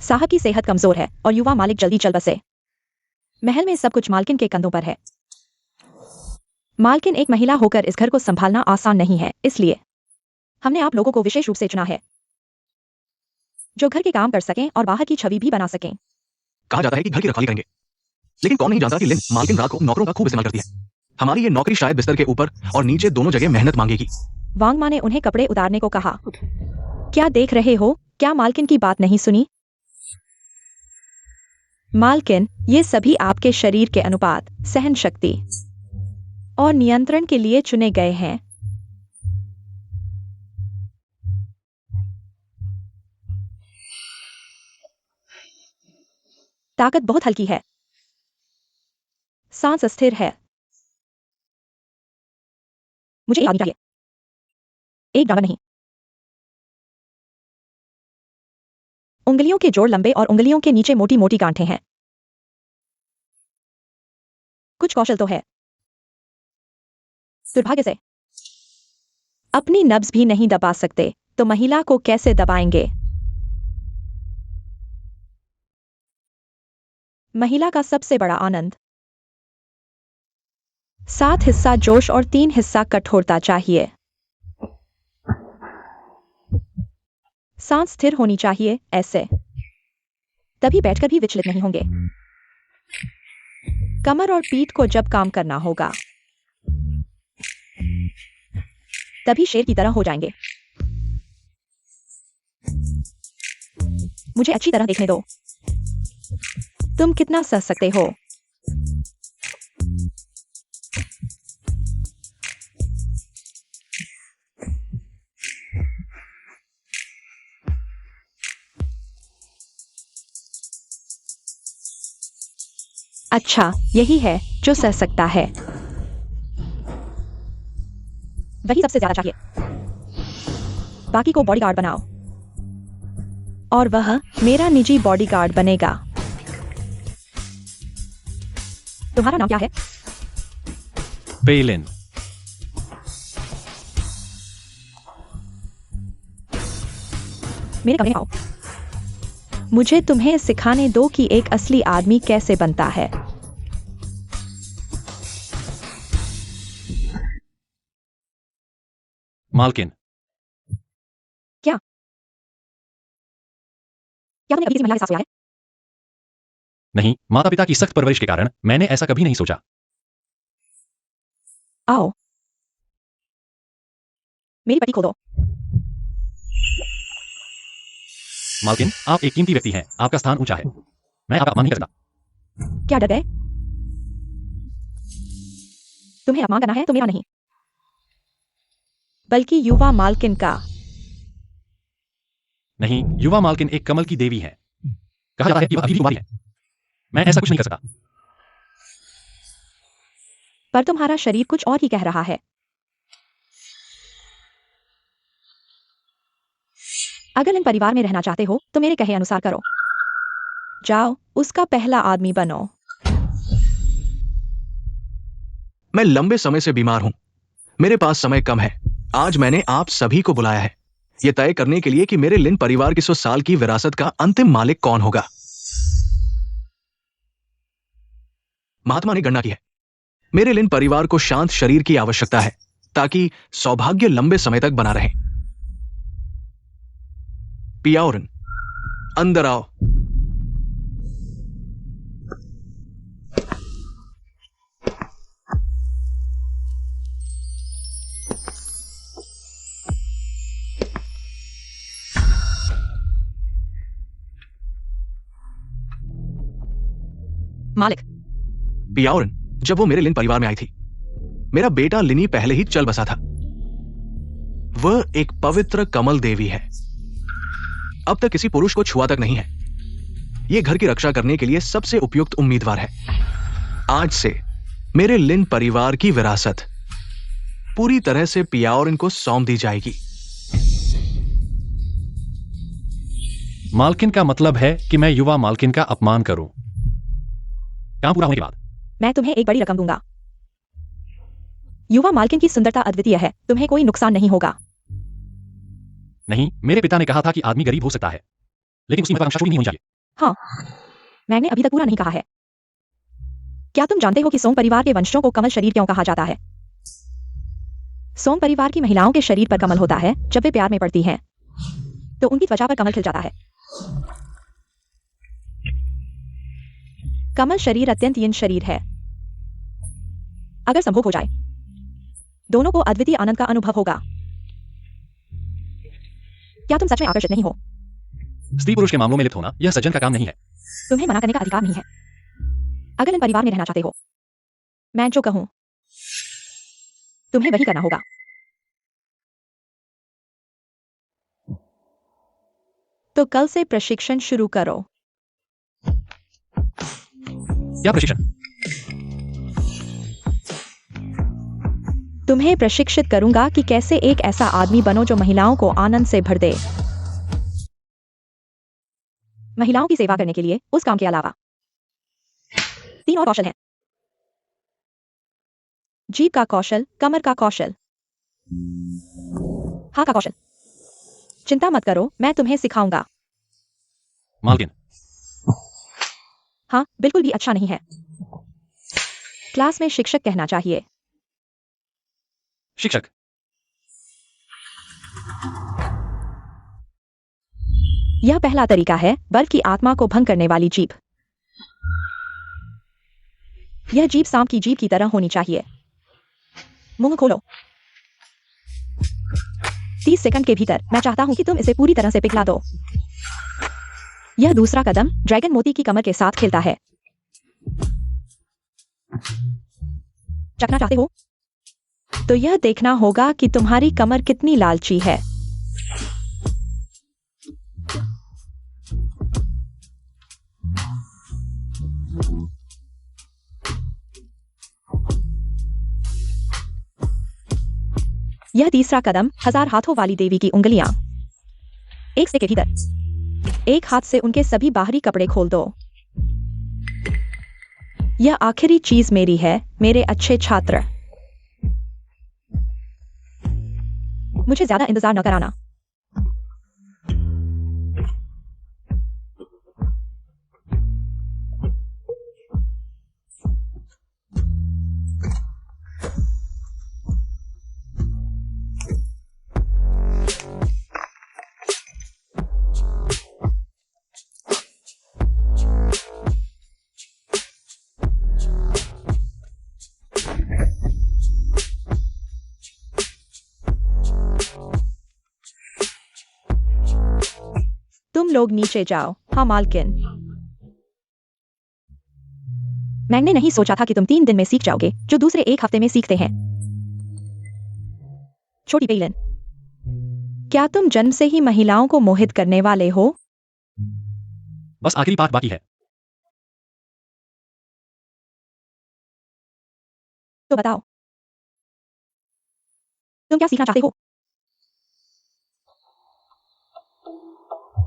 साहब की सेहत कमजोर है और युवा मालिक जल्दी चल बसे। महल में सब कुछ मालकिन के कंधों पर है। मालकिन एक महिला होकर इस घर को संभालना आसान नहीं है, इसलिए हमने आप लोगों को विशेष रूप से चुना है जो घर के काम कर सकें और बाहर की छवि भी बना सकें। कहा जाता है कि घर की रखवाली करेंगे, लेकिन कौन नहीं जानता कि लिन मालकिन रात को नौकरों का खूब इस्तेमाल करती है। हमारी ये नौकरी शायद बिस्तर के ऊपर और नीचे दोनों जगह मेहनत मांगेगी। वांग माँ ने उन्हें कपड़े उतारने को कहा। क्या देख रहे हो? क्या मालकिन की बात नहीं सुनी? मालकिन, ये सभी आपके शरीर के अनुपात, सहन शक्ति और नियंत्रण के लिए चुने गए हैं। ताकत बहुत हल्की है। सांस स्थिर है। मुझे एक आदमी चाहिए, एक ड्रामा नहीं। उंगलियों के जोड़ लंबे और उंगलियों के नीचे मोटी मोटी गांठें हैं। कुछ कौशल तो है। दुर्भाग्य से अपनी नब्ज भी नहीं दबा सकते, तो महिला को कैसे दबाएंगे? महिला का सबसे बड़ा आनंद 7 हिस्सा जोश और 3 हिस्सा कठोरता चाहिए। सांस स्थिर होनी चाहिए, ऐसे तभी बैठकर भी विचलित नहीं होंगे। कमर और पीठ को जब काम करना होगा तभी शेर की तरह हो जाएंगे। मुझे अच्छी तरह देखने दो। तुम कितना सह सकते हो? अच्छा, यही है जो सह सकता है। वही सबसे ज्यादा चाहिए। बाकी को बॉडीगार्ड बनाओ और वह मेरा निजी बॉडीगार्ड बनेगा। तुम्हारा नाम क्या है? बेलिन। मेरे कमरे में आओ। मुझे तुम्हें सिखाने दो कि एक असली आदमी कैसे बनता है। मालकिन। क्या तुमने कभी किसी महिला के साथ सोया है? नहीं, माता पिता की सख्त परवरिश के कारण मैंने ऐसा कभी नहीं सोचा। आओ, मेरी पट्टी खोल दो। मालकिन, आप एक कीमती व्यक्ति हैं। आपका स्थान ऊंचा है। मैं आपका अपमान नहीं करता। क्या डर गए? तुम्हें अपमान करना है तो मेरा नहीं, बल्कि युवा मालकिन का। नहीं, युवा मालकिन एक कमल की देवी है। कहा जाता है कि वह अभी भी कुंवारी है। मैं ऐसा कुछ नहीं कर सकता। पर तुम्हारा शरीर कुछ और ही कह रहा है। अगर इन परिवार में रहना चाहते हो तो मेरे कहे अनुसार करो। जाओ, उसका पहला आदमी बनो। मैं लंबे समय से बीमार हूं। मेरे पास समय कम है। आज मैंने आप सभी को बुलाया है यह तय करने के लिए कि मेरे लिन परिवार की 100 साल की विरासत का अंतिम मालिक कौन होगा। महात्मा ने गणना की है, मेरे लिन परिवार को शांत शरीर की आवश्यकता है ताकि सौभाग्य लंबे समय तक बना रहे। पियाओरन, अंदर आओ। मालिक। पियाओरन, जब वो मेरे लिन परिवार में आई थी, मेरा बेटा लिनी पहले ही चल बसा था। वह एक पवित्र कमल देवी है। अब तक किसी पुरुष को छुआ तक नहीं है। यह घर की रक्षा करने के लिए सबसे उपयुक्त उम्मीदवार है। आज से मेरे लिन परिवार की विरासत पूरी तरह से पियाओरन को सौंप दी जाएगी। मालकिन का मतलब है कि मैं युवा मालकिन का अपमान करूं। काम पूरा होने के बाद मैं तुम्हें एक बड़ी रकम दूंगा। युवा मालकिन की सुंदरता अद्वितीय है, तुम्हें कोई नुकसान नहीं होगा। नहीं, मेरे पिता ने कहा था कि आदमी गरीब हो सकता है, लेकिन उसकी महत्वाकांक्षा छोटी नहीं होनी चाहिए। हाँ, मैंने अभी तक पूरा नहीं कहा है। क्या तुम जानते हो कि सोंग परिवार के वंशजों को कमल शरीर क्यों कहा जाता है? सोंग परिवार की महिलाओं के शरीर पर कमल होता है जब वे प्यार में पड़ती हैं, तो उनकी त्वचा पर कमल खिल जाता है। कमल शरीर अत्यंत यिन शरीर है। अगर संभोग हो जाए, दोनों को अद्वितीय आनंद का अनुभव होगा। क्या तुम सच में आकर्षित नहीं हो? स्त्री पुरुष के मामलों में लिप्त होना यह सज्जन का काम नहीं है। तुम्हें मना करने का अधिकार नहीं है। अगर इन परिवार में रहना चाहते हो, मैं जो कहूं तुम्हें वही करना होगा। तो कल से प्रशिक्षण शुरू करो। क्या प्रशिक्षण? तुम्हें प्रशिक्षित करूंगा कि कैसे एक ऐसा आदमी बनो जो महिलाओं को आनंद से भर दे। महिलाओं की सेवा करने के लिए उस काम के अलावा 3 और कौशल हैं। जीभ का कौशल, कमर का कौशल, हाथ का कौशल। चिंता मत करो, मैं तुम्हें सिखाऊंगा। मालकिन, हाँ, बिल्कुल भी अच्छा नहीं है। क्लास में शिक्षक कहना चाहिए। शिक्षक। यह पहला तरीका है, बल्ब की आत्मा को भंग करने वाली जीभ। यह जीभ सांप की जीभ की तरह होनी चाहिए। मुंह खोलो। 30 सेकंड के भीतर मैं चाहता हूं कि तुम इसे पूरी तरह से पिघला दो। यह दूसरा कदम ड्रैगन मोती की कमर के साथ खेलता है। चखना चाहते हो? तो यह देखना होगा कि तुम्हारी कमर कितनी लालची है। यह तीसरा कदम 1000 हाथों वाली देवी की उंगलियां। एक से के भीतर एक हाथ से उनके सभी बाहरी कपड़े खोल दो। यह आखिरी चीज मेरी है, मेरे अच्छे छात्र। मुझे ज्यादा इंतजार न कराना। तुम लोग नीचे जाओ। हाँ मालकिन। मैंने नहीं सोचा था कि तुम 3 दिन में सीख जाओगे जो दूसरे 1 हफ्ते में सीखते हैं। छोटी बेलन, क्या तुम जन्म से ही महिलाओं को मोहित करने वाले हो? बस आखिरी पाठ बाकी है। तो बताओ, तुम क्या सीखना चाहते हो?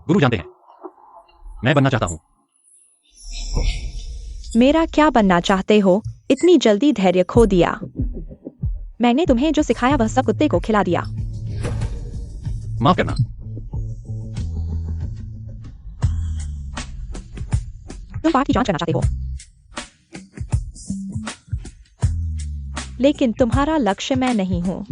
गुरु जानते हैं, मैं बनना चाहता हूं। मेरा क्या बनना चाहते हो? इतनी जल्दी धैर्य खो दिया। मैंने तुम्हें जो सिखाया वह सब कुत्ते को खिला दिया। माफ करना। तुम पाठ की जांच करना चाहते हो, लेकिन तुम्हारा लक्ष्य मैं नहीं हूं।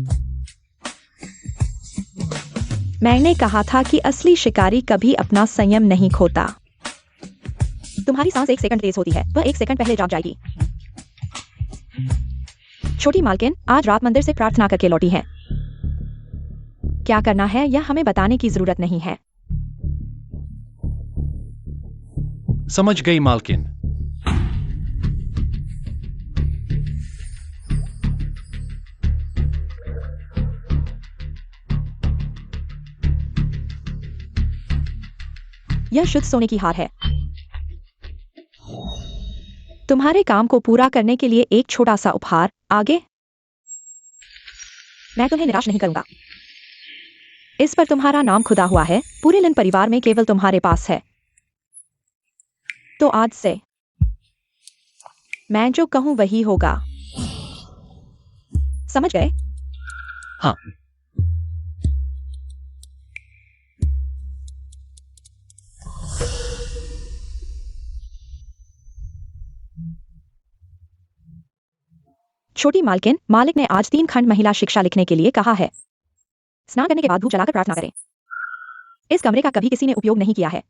मैंने कहा था कि असली शिकारी कभी अपना संयम नहीं खोता। तुम्हारी सांस 1 सेकंड तेज होती है, वह 1 सेकंड पहले जाग जाएगी। छोटी मालकिन आज रात मंदिर से प्रार्थना करके लौटी है। क्या करना है यह हमें बताने की जरूरत नहीं है। समझ गई मालकिन। यह शुद्ध सोने की हार है। तुम्हारे काम को पूरा करने के लिए एक छोटा सा उपहार। आगे? मैं तुम्हें निराश नहीं करूंगा। इस पर तुम्हारा नाम खुदा हुआ है, पूरे लिन परिवार में केवल तुम्हारे पास है। तो आज से मैं जो कहूं वही होगा। समझ गए? हाँ। छोटी मालकिन, मालिक ने आज 3 खंड महिला शिक्षा लिखने के लिए कहा है। स्नान करने के बाद धूप जलाकर प्रार्थना करें। इस कमरे का कभी किसी ने उपयोग नहीं किया है।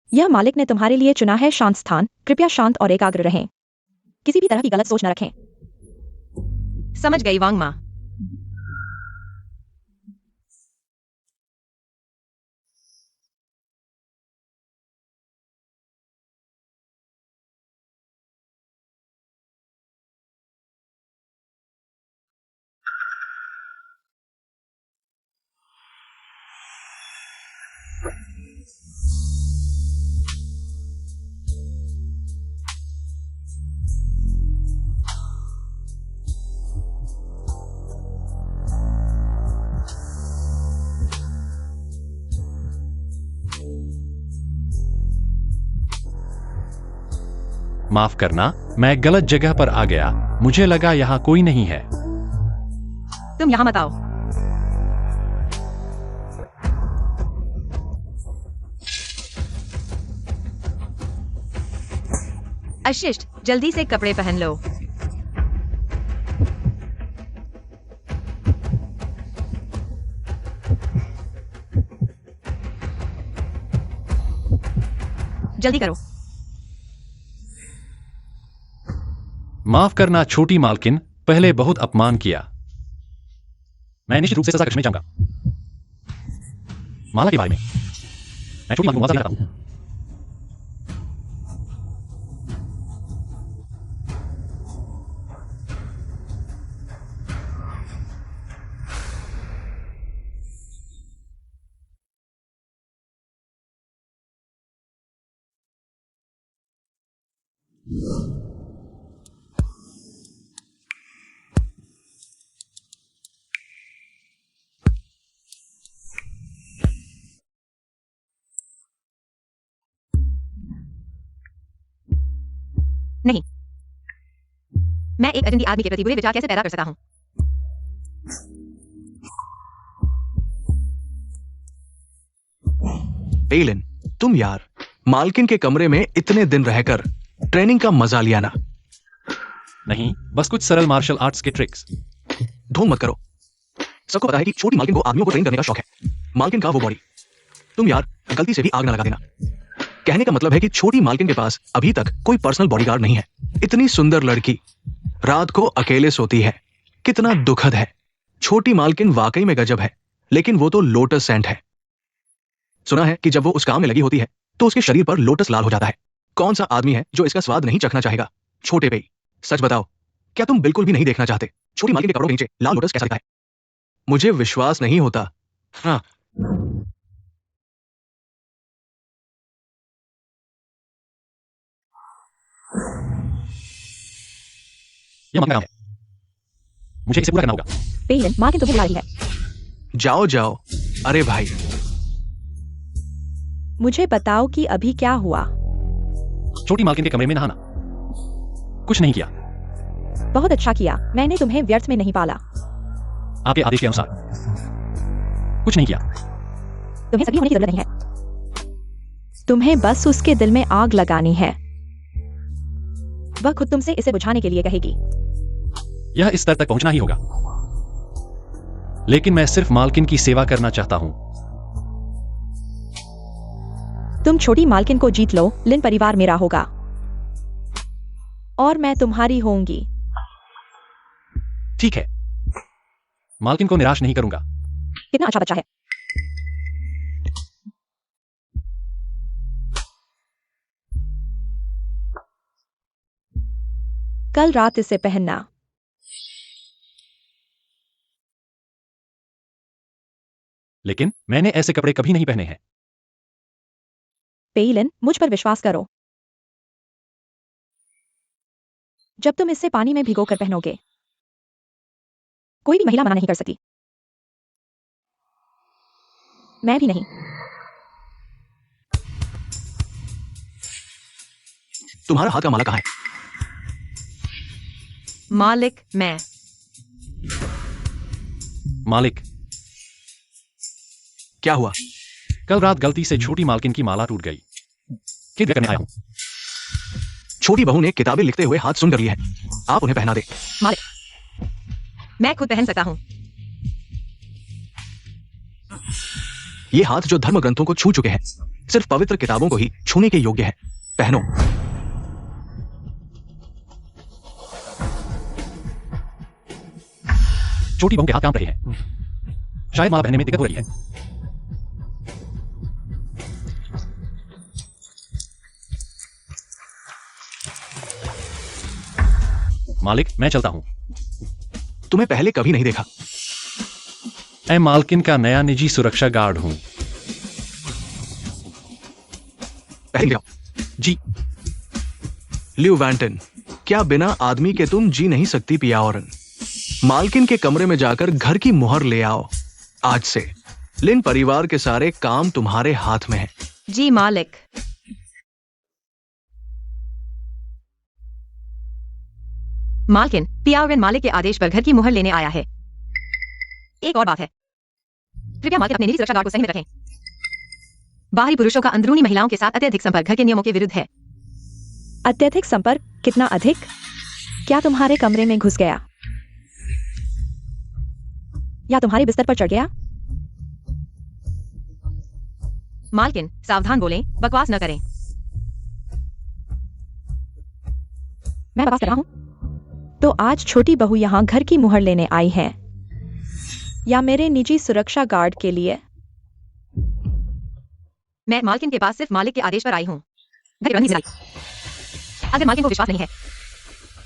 यह मालिक ने तुम्हारे लिए चुना है शांत स्थान। कृपया शांत और एकाग्र रहें। किसी भी तरह की गलत सोच न रखें। समझ गई वांग माँ। माफ करना, मैं गलत जगह पर आ गया। मुझे लगा यहाँ कोई नहीं है। तुम यहाँ मत आओ। अशिष्ट, जल्दी से कपड़े पहन लो। जल्दी करो। माफ करना छोटी मालकिन, पहले बहुत अपमान किया। मैं निश्चित रूप से सजा कक्षमा चाहूंगा। माला के बारे में मैं छोटी मालकिन को मुआवजा देना चाहता हूं। नहीं, मैं एक अजनबी आदमी के प्रति बुरे विचार कैसे पैदा कर सकता हूं? पेलिन, तुम यार, मालकिन के कमरे में इतने दिन रहकर ट्रेनिंग का मजा लिया ना? नहीं, बस कुछ सरल मार्शल आर्ट्स के ट्रिक्स। ढोंग मत करो। सबको पता है कि छोटी मालकिन को आदमियों को ट्रेन करने का शौक है। मालकिन का वो बॉडी, तुम यार गलती से भी आग ना लगा देना। कहने का मतलब है कि छोटी मालकिन के पास अभी तक कोई पर्सनल बॉडीगार्ड नहीं है। इतनी सुंदर लड़की रात को अकेले सोती है। कितना दुखद है। छोटी मालकिन वाकई में गजब है, लेकिन वो तो लोटस सेंट है। सुना है कि जब वो उस काम में लगी होती है तो उसके शरीर पर लोटस लाल हो जाता है। कौन सा आदमी है जो इसका स्वाद नहीं चखना चाहेगा? छोटे पे सच बताओ, क्या तुम बिल्कुल भी नहीं देखना चाहते छोटी मालकिन के कपड़ों के नीचे लाल लोटस कैसा दिखता है? मुझे विश्वास नहीं होता। हाँ, यह मत काम है। मुझे इसे पूरा करना होगा। पेलिन, मालकिन तुम्हें बुला रही है। जाओ जाओ। अरे भाई, मुझे बताओ कि अभी क्या हुआ। छोटी मालकिन के कमरे में नहाना। कुछ नहीं किया। बहुत अच्छा किया। मैंने तुम्हें व्यर्थ में नहीं पाला। आपके आदेश के अनुसार कुछ नहीं किया। तुम्हें सभी होने की जरूरत नहीं है। तुम्हें बस उसके दिल में आग लगानी है। वह खुद तुमसे इसे बुझाने के लिए कहेगी। यह इस स्तर तक पहुंचना ही होगा। लेकिन मैं सिर्फ मालकिन की सेवा करना चाहता हूं। तुम छोटी मालकिन को जीत लो, लिन परिवार मेरा होगा और मैं तुम्हारी होंगी। ठीक है, मालकिन को निराश नहीं करूंगा। कितना अच्छा बच्चा है। कल रात इसे पहनना। लेकिन मैंने ऐसे कपड़े कभी नहीं पहने हैं। पेलिन, मुझ पर विश्वास करो। जब तुम इसे पानी में भिगोकर पहनोगे, कोई भी महिला मना नहीं कर सकती। मैं भी नहीं। तुम्हारा हाथ का माला कहाँ है? मालिक मैं। मालिक, क्या हुआ? कल रात गलती से छोटी मालकिन की माला टूट गई। खेद करने आया हूं। छोटी बहू ने किताबें लिखते हुए हाथ सुन कर लिए हैं। आप उन्हें पहना दे। मालिक, मैं खुद पहन सकता हूँ। ये हाथ जो धर्म ग्रंथों को छू चुके हैं, सिर्फ पवित्र किताबों को ही छूने के योग्य है। पहनो। छोटी बहू के हाथ कांप रहे हैं। शायद माला पहनने में दिक्कत हो रही है। मालिक, मैं चलता हूं। तुम्हें पहले कभी नहीं देखा। मैं मालकिन का नया निजी सुरक्षा गार्ड हूं। पहले जाओ। जी। ल्यू वैंटन, क्या बिना आदमी के तुम जी नहीं सकती पियाओरन? मालकिन के कमरे में जाकर घर की मुहर ले आओ। आज से लिन परिवार के सारे काम तुम्हारे हाथ में हैं। जी मालिक। मालकिन, पियाओरन मालिक के आदेश पर घर की मुहर लेने आया है। एक और बात है, कृपया मालिक अपने निजी सुरक्षा गार्ड को सही में रखें। बाहरी पुरुषों का अंदरूनी महिलाओं के साथ अत्यधिक संपर्क घर के नियमों के विरुद्ध है। अत्यधिक संपर्क? कितना अधिक? क्या तुम्हारे कमरे में घुस गया या तुम्हारे बिस्तर पर चढ़ गया? मालकिन, सावधान बोलें, बकवास न करें। मैं बकवास कर रहा हूं? तो आज छोटी बहू यहां घर की मुहर लेने आई है या मेरे निजी सुरक्षा गार्ड के लिए? मैं मालकिन के पास सिर्फ मालिक के आदेश पर आई हूं। घर की बंदी जिलाई। अगर मालकिन को विश्वास नहीं है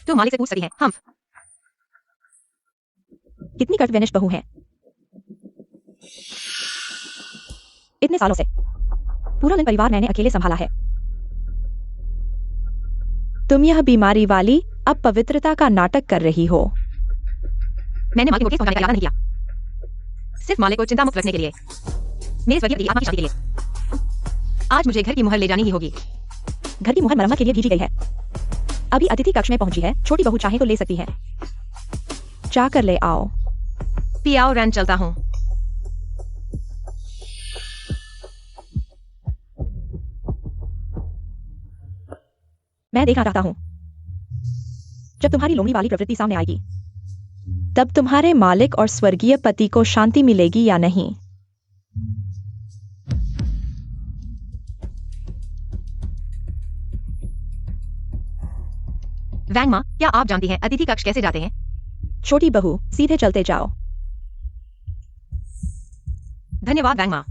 तो मालिक से पूछ सकती हैं। हम कितनी कर्तव्यनिष्ठ बहू है। इतने सालों से पूरा लिन परिवार मैंने अकेले संभाला है। तुम यह बीमारी वाली अब पवित्रता का नाटक कर रही हो। मैंने मालिक को केस पहुंचाने का इरादा नहीं किया, सिर्फ मालिक को चिंता मुक्त रखने के लिए, मेरे स्वर्गीय पति आत्मा की शांति के लिए। आज मुझे घर की मुहर ले जानी ही होगी। घर की मुहर मरम्मत के लिए भेजी गई है। अभी अतिथि कक्ष में पहुंची है। छोटी बहू चाहे तो ले सकती है। जाकर ले आओ। पियाओरन, चलता हूं। मैं देखना चाहता हूं जब तुम्हारी लोमड़ी वाली प्रवृत्ति सामने आएगी, तब तुम्हारे मालिक और स्वर्गीय पति को शांति मिलेगी या नहीं। वैंग मां, क्या आप जानती हैं अतिथि कक्ष कैसे जाते हैं? छोटी बहू, सीधे चलते जाओ। धन्यवाद वैंग मां।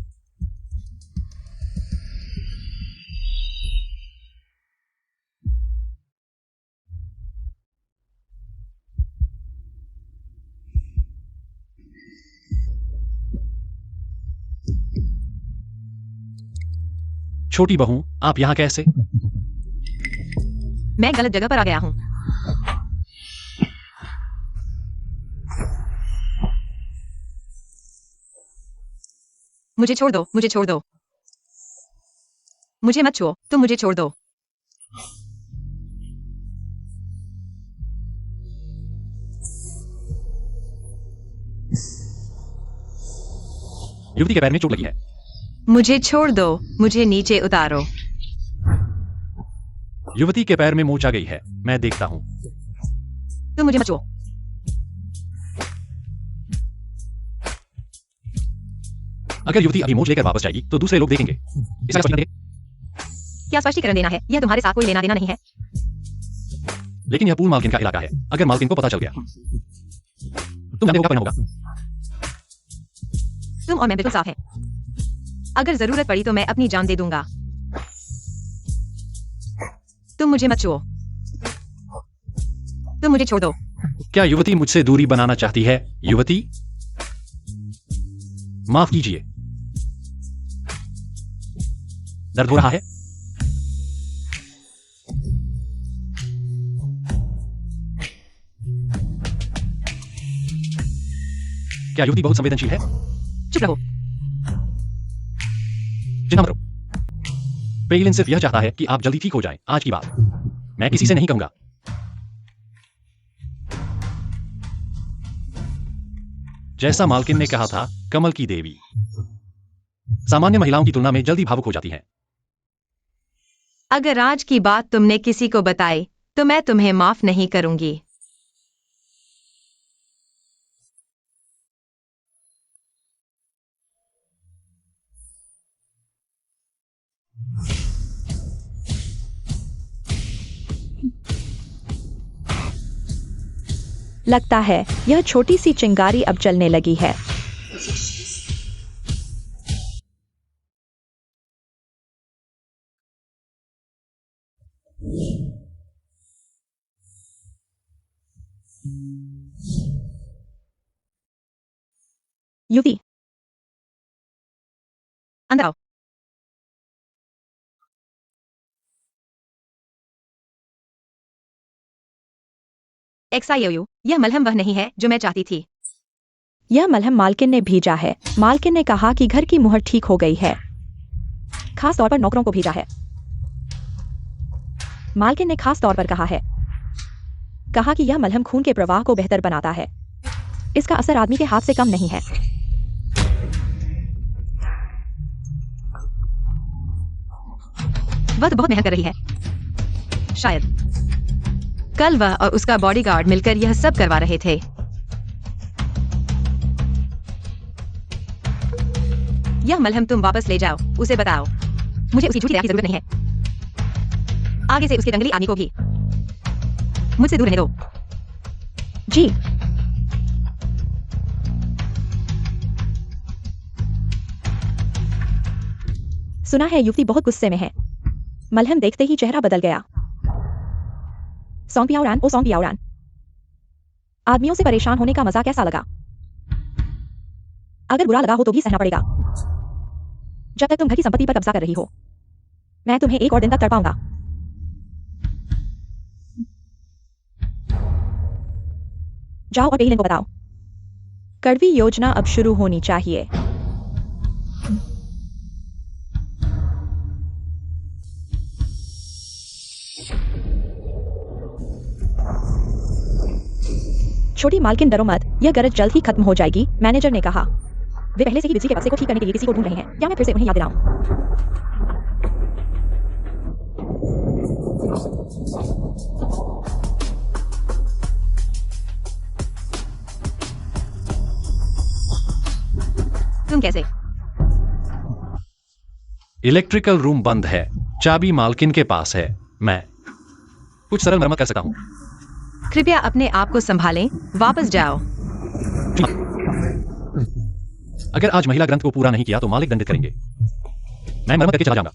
छोटी बहू, आप यहां कैसे? मैं गलत जगह पर आ गया हूं। मुझे छोड़ दो, मुझे छोड़ दो। मुझे मत छुओ, तुम मुझे छोड़ दो। युवती के पैर में चोट लगी है। मुझे छोड़ दो, मुझे नीचे उतारो। युवती के पैर में मोच आ गई है। मैं देखता हूं। तुम मुझे मत छुओ। अगर युवती अभी मोच लेकर वापस जाएगी तो दूसरे लोग देखेंगे। इसका स्पष्टीकरण दें। क्या स्पष्टीकरण देना है? यह तुम्हारे साथ कोई लेना देना नहीं है। लेकिन यह पूल मालकिन का इलाका है। अगर मालकिन को पता चल गया, तुम जानते हो क्या परिणाम होगा। तुम और मैं बिल्कुल साफ हैं। अगर जरूरत पड़ी तो मैं अपनी जान दे दूंगा। तुम मुझे मत छुओ। तुम मुझे छोड़ दो। क्या युवती मुझसे दूरी बनाना चाहती है? युवती, माफ कीजिए। दर्द हो रहा है? क्या युवती बहुत संवेदनशील है? चुप रहो। चिंता मत करो। पेलिन सिर्फ यह चाहता है कि आप जल्दी ठीक हो जाएं। आज की बात मैं किसी से नहीं कहूंगा। जैसा मालकिन ने कहा था, कमल की देवी सामान्य महिलाओं की तुलना में जल्दी भावुक हो जाती हैं। अगर आज की बात तुमने किसी को बताई तो मैं तुम्हें माफ नहीं करूंगी। लगता है यह छोटी सी चिंगारी अब जलने लगी है। युवती, अंदर आओ। XIOU, यह मलहम वह नहीं है जो मैं चाहती थी। यह मलहम मालकिन ने भेजा है। मालकिन ने कहा कि घर की मुहर ठीक हो गई है। खास तौर पर नौकरों को भेजा है। मालकिन ने खास तौर पर कहा कि यह मलहम खून के प्रवाह को बेहतर बनाता है। इसका असर आदमी के हाथ से कम नहीं है। वह तो बहुत मेहनत कर रही है। शायद कल वह और उसका बॉडीगार्ड मिलकर यह सब करवा रहे थे। यह मलहम तुम वापस ले जाओ, उसे बताओ मुझे उसकी झूठी दया की जरूरत नहीं है। आगे से उसके जंगली आदमी को भी मुझसे दूर रहने दो। जी। सुना है युवती बहुत गुस्से में है। मलहम देखते ही चेहरा बदल गया। सोंग पियाओरान, आदमियों से परेशान होने का मजा कैसा लगा? अगर बुरा लगा हो तो भी सहना पड़ेगा। जब तक तुम घर की संपत्ति पर कब्जा कर रही हो, मैं तुम्हें एक और दिन तक तड़पाऊंगा। जाओ और पेलिन को बताओ। कड़वी योजना अब शुरू होनी चाहिए। छोटी मालकिन डरो मत, यह गरज जल्द ही खत्म हो जाएगी, मैनेजर ने कहा। वे पहले से ही बिजली के बक्से को ठीक करने के लिए किसी को ढूंढ रहे हैं। क्या मैं फिर से उन्हें याद दिलाऊं? तुम कैसे? इलेक्ट्रिकल रूम बंद है, चाबी मालकिन के पास है। मैं कुछ सरल मरम्मत कर सकता हूँ। कृपया अपने आप को संभालें, वापस जाओ। अगर आज महिला ग्रंथ को पूरा नहीं किया तो मालिक दंडित करेंगे। मैं मरम्मत करके चला जाऊंगा।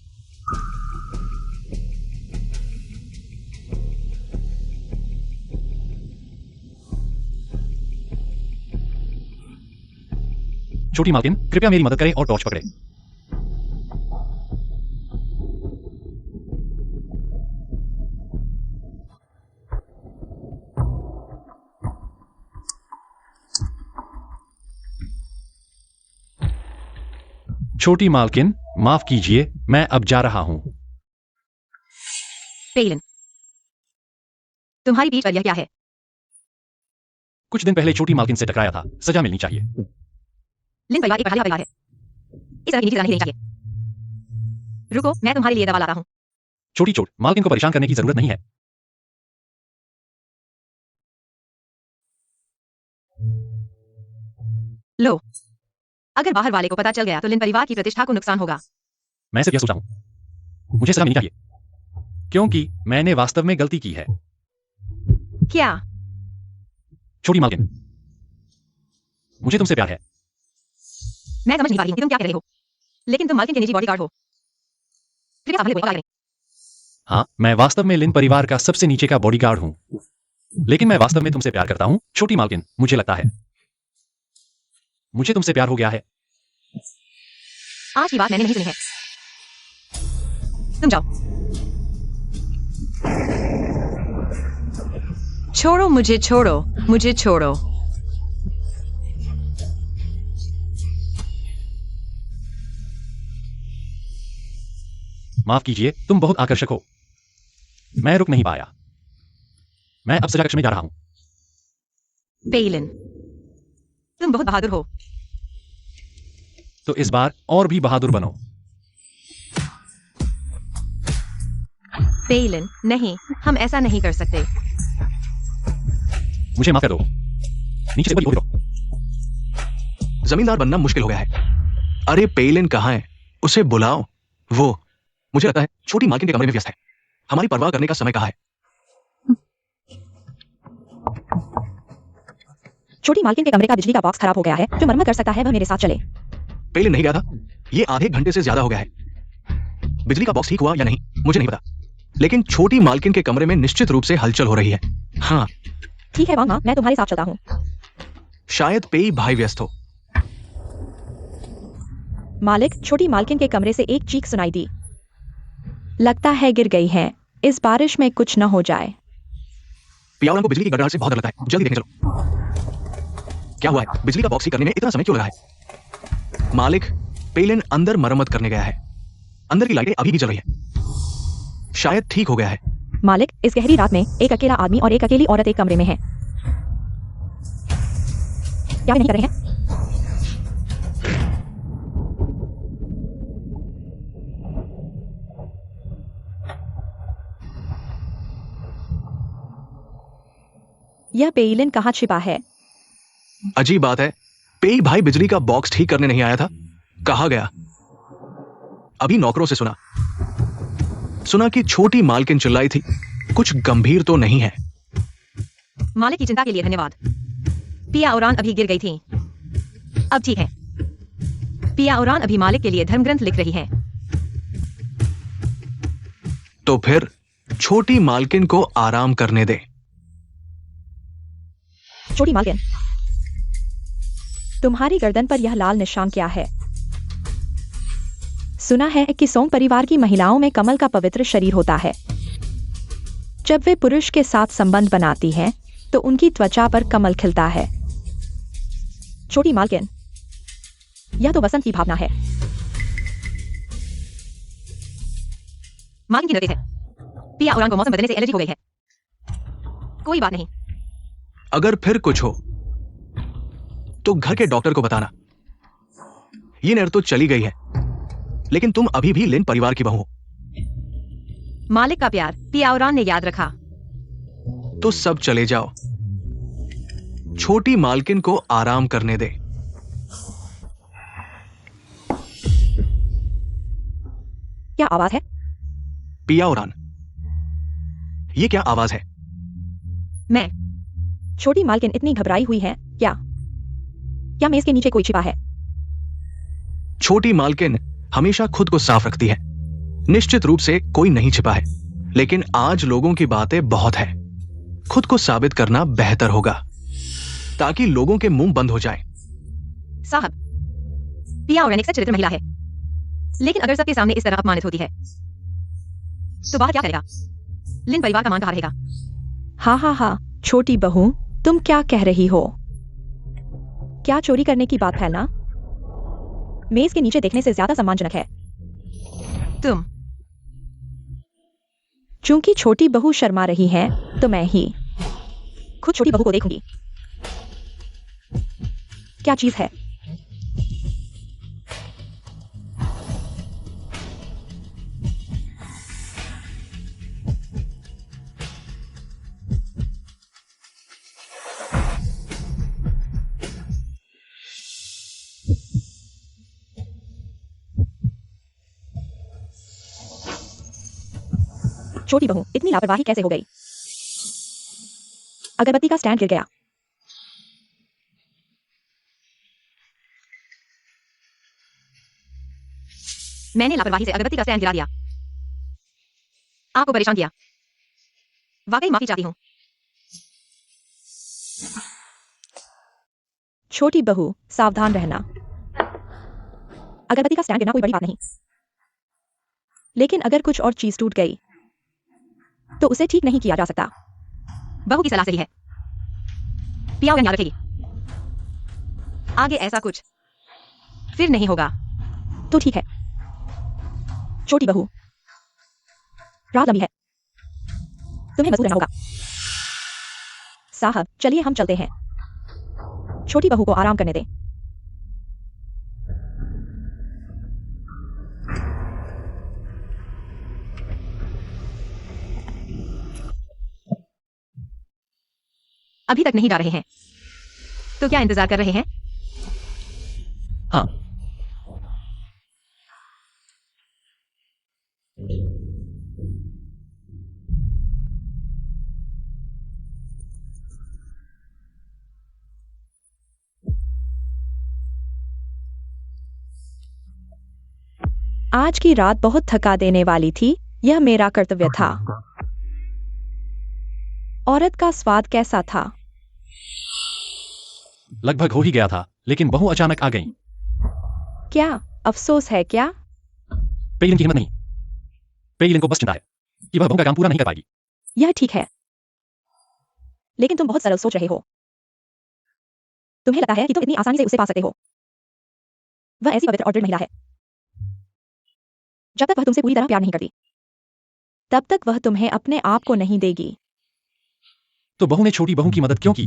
छोटी मालकिन, कृपया मेरी मदद करें और टॉर्च पकड़े। छोटी मालकिन, माफ कीजिए, मैं अब जा रहा हूं। पेलिन, तुम्हारी पीठ पर यह क्या है? कुछ दिन पहले छोटी मालकिन से टकराया था, सजा मिलनी चाहिए। लिन परिवार एक पढ़ा लिखा परिवार है। इस तरह की नीति नहीं देनी चाहिए। रुको, मैं तुम्हारे लिए दवा लाता हूं। छोटी चोट, मालकिन को परेशान करने की जरूरत नहीं है। लो, अगर बाहर वाले को पता चल गया तो लिन परिवार की प्रतिष्ठा को नुकसान होगा। मैं सिर्फ यह सोचा हूं, मुझे सजा मिलनी चाहिए, क्योंकि मैंने वास्तव में गलती की है। क्या? छोटी मालकिन, मुझे तुमसे प्यार है। मैं समझ नहीं पा रही हूं कि तुम क्या कह रहे हो, लेकिन तुम मालकिन के निजी बॉडीगार्ड हो। कृपया संभले बोलना करें। हाँ, मैं वास्तव में लिन परिवार का सबसे नीचे का बॉडीगार्ड हूं, लेकिन मैं वास्तव में तुमसे प्यार करता हूं। छोटी मालकिन, मुझे लगता है मुझे तुमसे प्यार हो गया है। आज की बात मैंने नहीं सुनी है। तुम जाओ। छोड़ो मुझे, छोड़ो मुझे, छोड़ो। माफ कीजिए, तुम बहुत आकर्षक हो। मैं रुक नहीं पाया। मैं अब सजा कक्ष में जा रहा हूं। पेलिन, तुम बहुत बहादुर हो। तो इस बार और भी बहादुर बनो। पेलिन, नहीं, हम ऐसा नहीं कर सकते। मुझे माफ कर दो। नीचे से ऊपर गिरो। जमींदार बनना मुश्किल हो गया है। अरे पेलिन कहाँ है? उसे बुलाओ। वो, मुझे लगता है छोटी मालकिन के कमरे में व्यस्त है। हमारी परवाह करने का समय कहाँ है? छोटी मालकिन के कमरे का बिजली का बॉक्स खराब हो गया है। जो मरम्मत कर सकता है वह मेरे साथ चले। पेलिन नहीं गया था। ये आधे घंटे से ज्यादा हो गया है। बिजली का बॉक्स ठीक हुआ या नहीं मुझे नहीं पता, लेकिन छोटी मालकिन के कमरे में निश्चित रूप से हलचल हो रही है। हाँ, ठीक है वांगमा, मैं तुम्हारे साथ चलता हूँ। शायद पेई भाई व्यस्त हो। मालिक, छोटी मालकिन के कमरे से एक चीख सुनाई दी। लगता है गिर गई है। इस बारिश में कुछ न हो जाए। पियावरन को बिजली की गड़गड़ाहट से बहुत डर लगता है। जल्दी देखने चलो। क्या हुआ है? बिजली का बॉक्स ठीक करने में इतना समय क्यों लगा है? मालिक, पेलिन अंदर मरम्मत करने गया है। अंदर की लाइटें अभी भी जल रही है। शायद ठीक हो गया है। मालिक, इस गहरी रात में एक अकेला आदमी और एक अकेली औरत एक कमरे में है। क्या वे नहीं कर रहे हैं? यह पेइलिन कहाँ छिपा है? अजीब बात है, पेई भाई बिजली का बॉक्स ठीक करने नहीं आया था। कहाँ गया? अभी नौकरों से सुना कि छोटी मालकिन चिल्लाई थी। कुछ गंभीर तो नहीं है। मालिक की चिंता के लिए धन्यवाद। पिया औरान अभी गिर गई थी। अब ठीक है। पिया औरान अभी मालिक के लिए धर्मग्रंथ लिख रही है। तो फिर छोटी मालकिन को आराम करने दे। छोटी मालकिन, तुम्हारी गर्दन पर यह लाल निशान क्या है? सुना है कि सोंग परिवार की महिलाओं में कमल का पवित्र शरीर होता है। जब वे पुरुष के साथ संबंध बनाती हैं, तो उनकी त्वचा पर कमल खिलता है। छोटी मालकिन, यह तो वसंत की भावना है। मालकिन की नोटिस है। पिया औरान को मौसम बदलने से एलर्जी हो गई है। कोई बात नहीं। अगर फिर कुछ हो तो घर के डॉक्टर को बताना। ये नर तो चली गई है, लेकिन तुम अभी भी लिन परिवार की बहू हो। मालिक का प्यार पिया औरान ने याद रखा। तो सब चले जाओ। छोटी मालकिन को आराम करने दे। क्या आवाज है? पिया औरान, ये क्या आवाज है? मैं। छोटी मालकिन इतनी घबराई हुई है। क्या मेज के नीचे कोई छिपा है? छोटी मालकिन हमेशा खुद को साफ रखती है। निश्चित रूप से कोई नहीं छिपा है, लेकिन आज लोगों की बातें बहुत है। खुद को साबित करना बेहतर होगा, ताकि लोगों के मुंह बंद हो जाएं। साहब, पिया औरान एक सच्चरित्र महिला है, लेकिन अगर सबके सामने इस तरह अपमानित होती है तो बाहर क्या करेगा? लिन परिवार का मान कहाँ रहेगा? हाँ, छोटी बहू, तुम क्या कह रही हो? क्या चोरी करने की बात फैलना मेज के नीचे देखने से ज्यादा सम्मानजनक है? तुम। चूंकि छोटी बहू शर्मा रही है, तो मैं ही खुद छोटी बहू को देखूंगी। क्या चीज है? छोटी बहू, इतनी लापरवाही कैसे हो गई? अगरबत्ती का स्टैंड गिर गया। मैंने लापरवाही से अगरबत्ती का स्टैंड गिरा दिया। आपको परेशान किया। वाकई माफी चाहती हूँ। छोटी बहू, सावधान रहना। अगरबत्ती का स्टैंड गिरना कोई बड़ी बात नहीं, लेकिन अगर कुछ और चीज टूट गई तो उसे ठीक नहीं किया जा सकता। बहू की सलाह सही है। पिया औरान याद रखेगी। आगे ऐसा कुछ फिर नहीं होगा। तो ठीक है। छोटी बहू, रात लंबी है, तुम्हें मजबूर रहना होगा। साहब, चलिए हम चलते हैं। छोटी बहू को आराम करने दें। अभी तक नहीं जा रहे हैं, तो क्या इंतजार कर रहे हैं? हाँ, आज की रात बहुत थका देने वाली थी, यह मेरा कर्तव्य था। औरत का स्वाद कैसा था? लगभग हो ही गया था, लेकिन बहू अचानक आ गई। क्या अफसोस है क्या? पेलिन की हिम्मत नहीं। पेलिन को बस चिंता है कि वह बहू का काम पूरा नहीं कर पाएगी। यह ठीक है, लेकिन तुम बहुत सरल सोच रहे हो। तुम्हें लगता है कि तुम इतनी आसानी से उसे पा सकते हो। वह ऐसी पवित्र और दृढ़ महिला है। जब तक वह तुमसे पूरी तरह प्यार नहीं करती, तब तक वह तुम्हें अपने आप को नहीं देगी। तो बहू ने छोटी बहू की मदद क्यों की?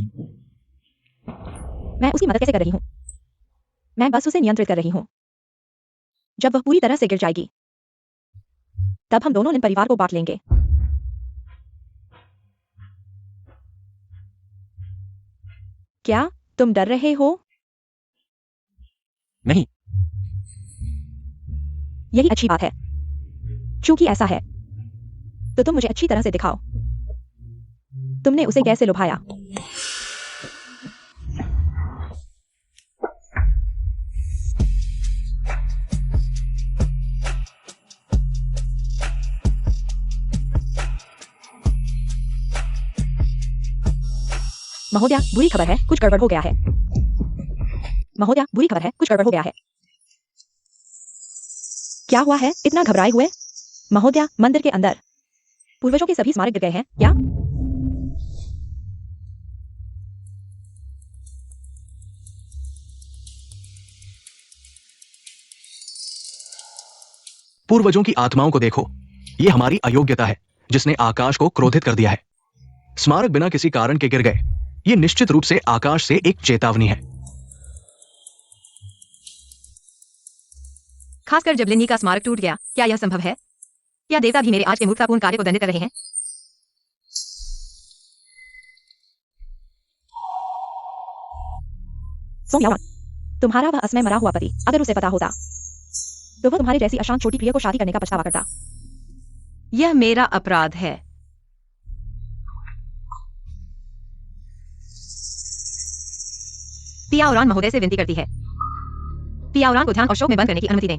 मैं उसकी मदद कैसे कर रही हूं? मैं बस उसे नियंत्रित कर रही हूं। जब वह पूरी तरह से गिर जाएगी, तब हम दोनों लिन परिवार को बांट लेंगे। क्या तुम डर रहे हो? नहीं। यही अच्छी बात है। चूंकि ऐसा है, तो तुम मुझे अच्छी तरह से दिखाओ। तुमने उसे कैसे लुभाया? महोदया, बुरी खबर है, कुछ गड़बड़ हो गया है। महोदया, बुरी खबर है, कुछ गड़बड़ हो गया है। क्या हुआ है? इतना घबराए हुए? महोदया, मंदिर के अंदर पूर्वजों के सभी स्मारक गिर गए हैं क्या? पूर्वजों की आत्माओं को देखो। यह हमारी अयोग्यता है जिसने आकाश को क्रोधित कर दिया है। स्मारक बिना किसी कारण के गिर गए। यह निश्चित रूप से आकाश से एक चेतावनी है। खासकर जब लिनी का स्मारक टूट गया, क्या यह संभव है? क्या देवता भी मेरे आज के मूर्खतापूर्ण कार्य को दंडित कर रहे हैं? सोमयावन, तुम्हारा वह असमय मरा हुआ पति, अगर उसे पता होता, तो वह तुम्हारे जैसी अशांत छोटी प्रिय को शादी करने का पछतावा करता। यह मेरा अपराध है। पियाओरान महोदय से विनती करती है, पियाओरान को ध्यान और शोक में बंद करने की अनुमति दें।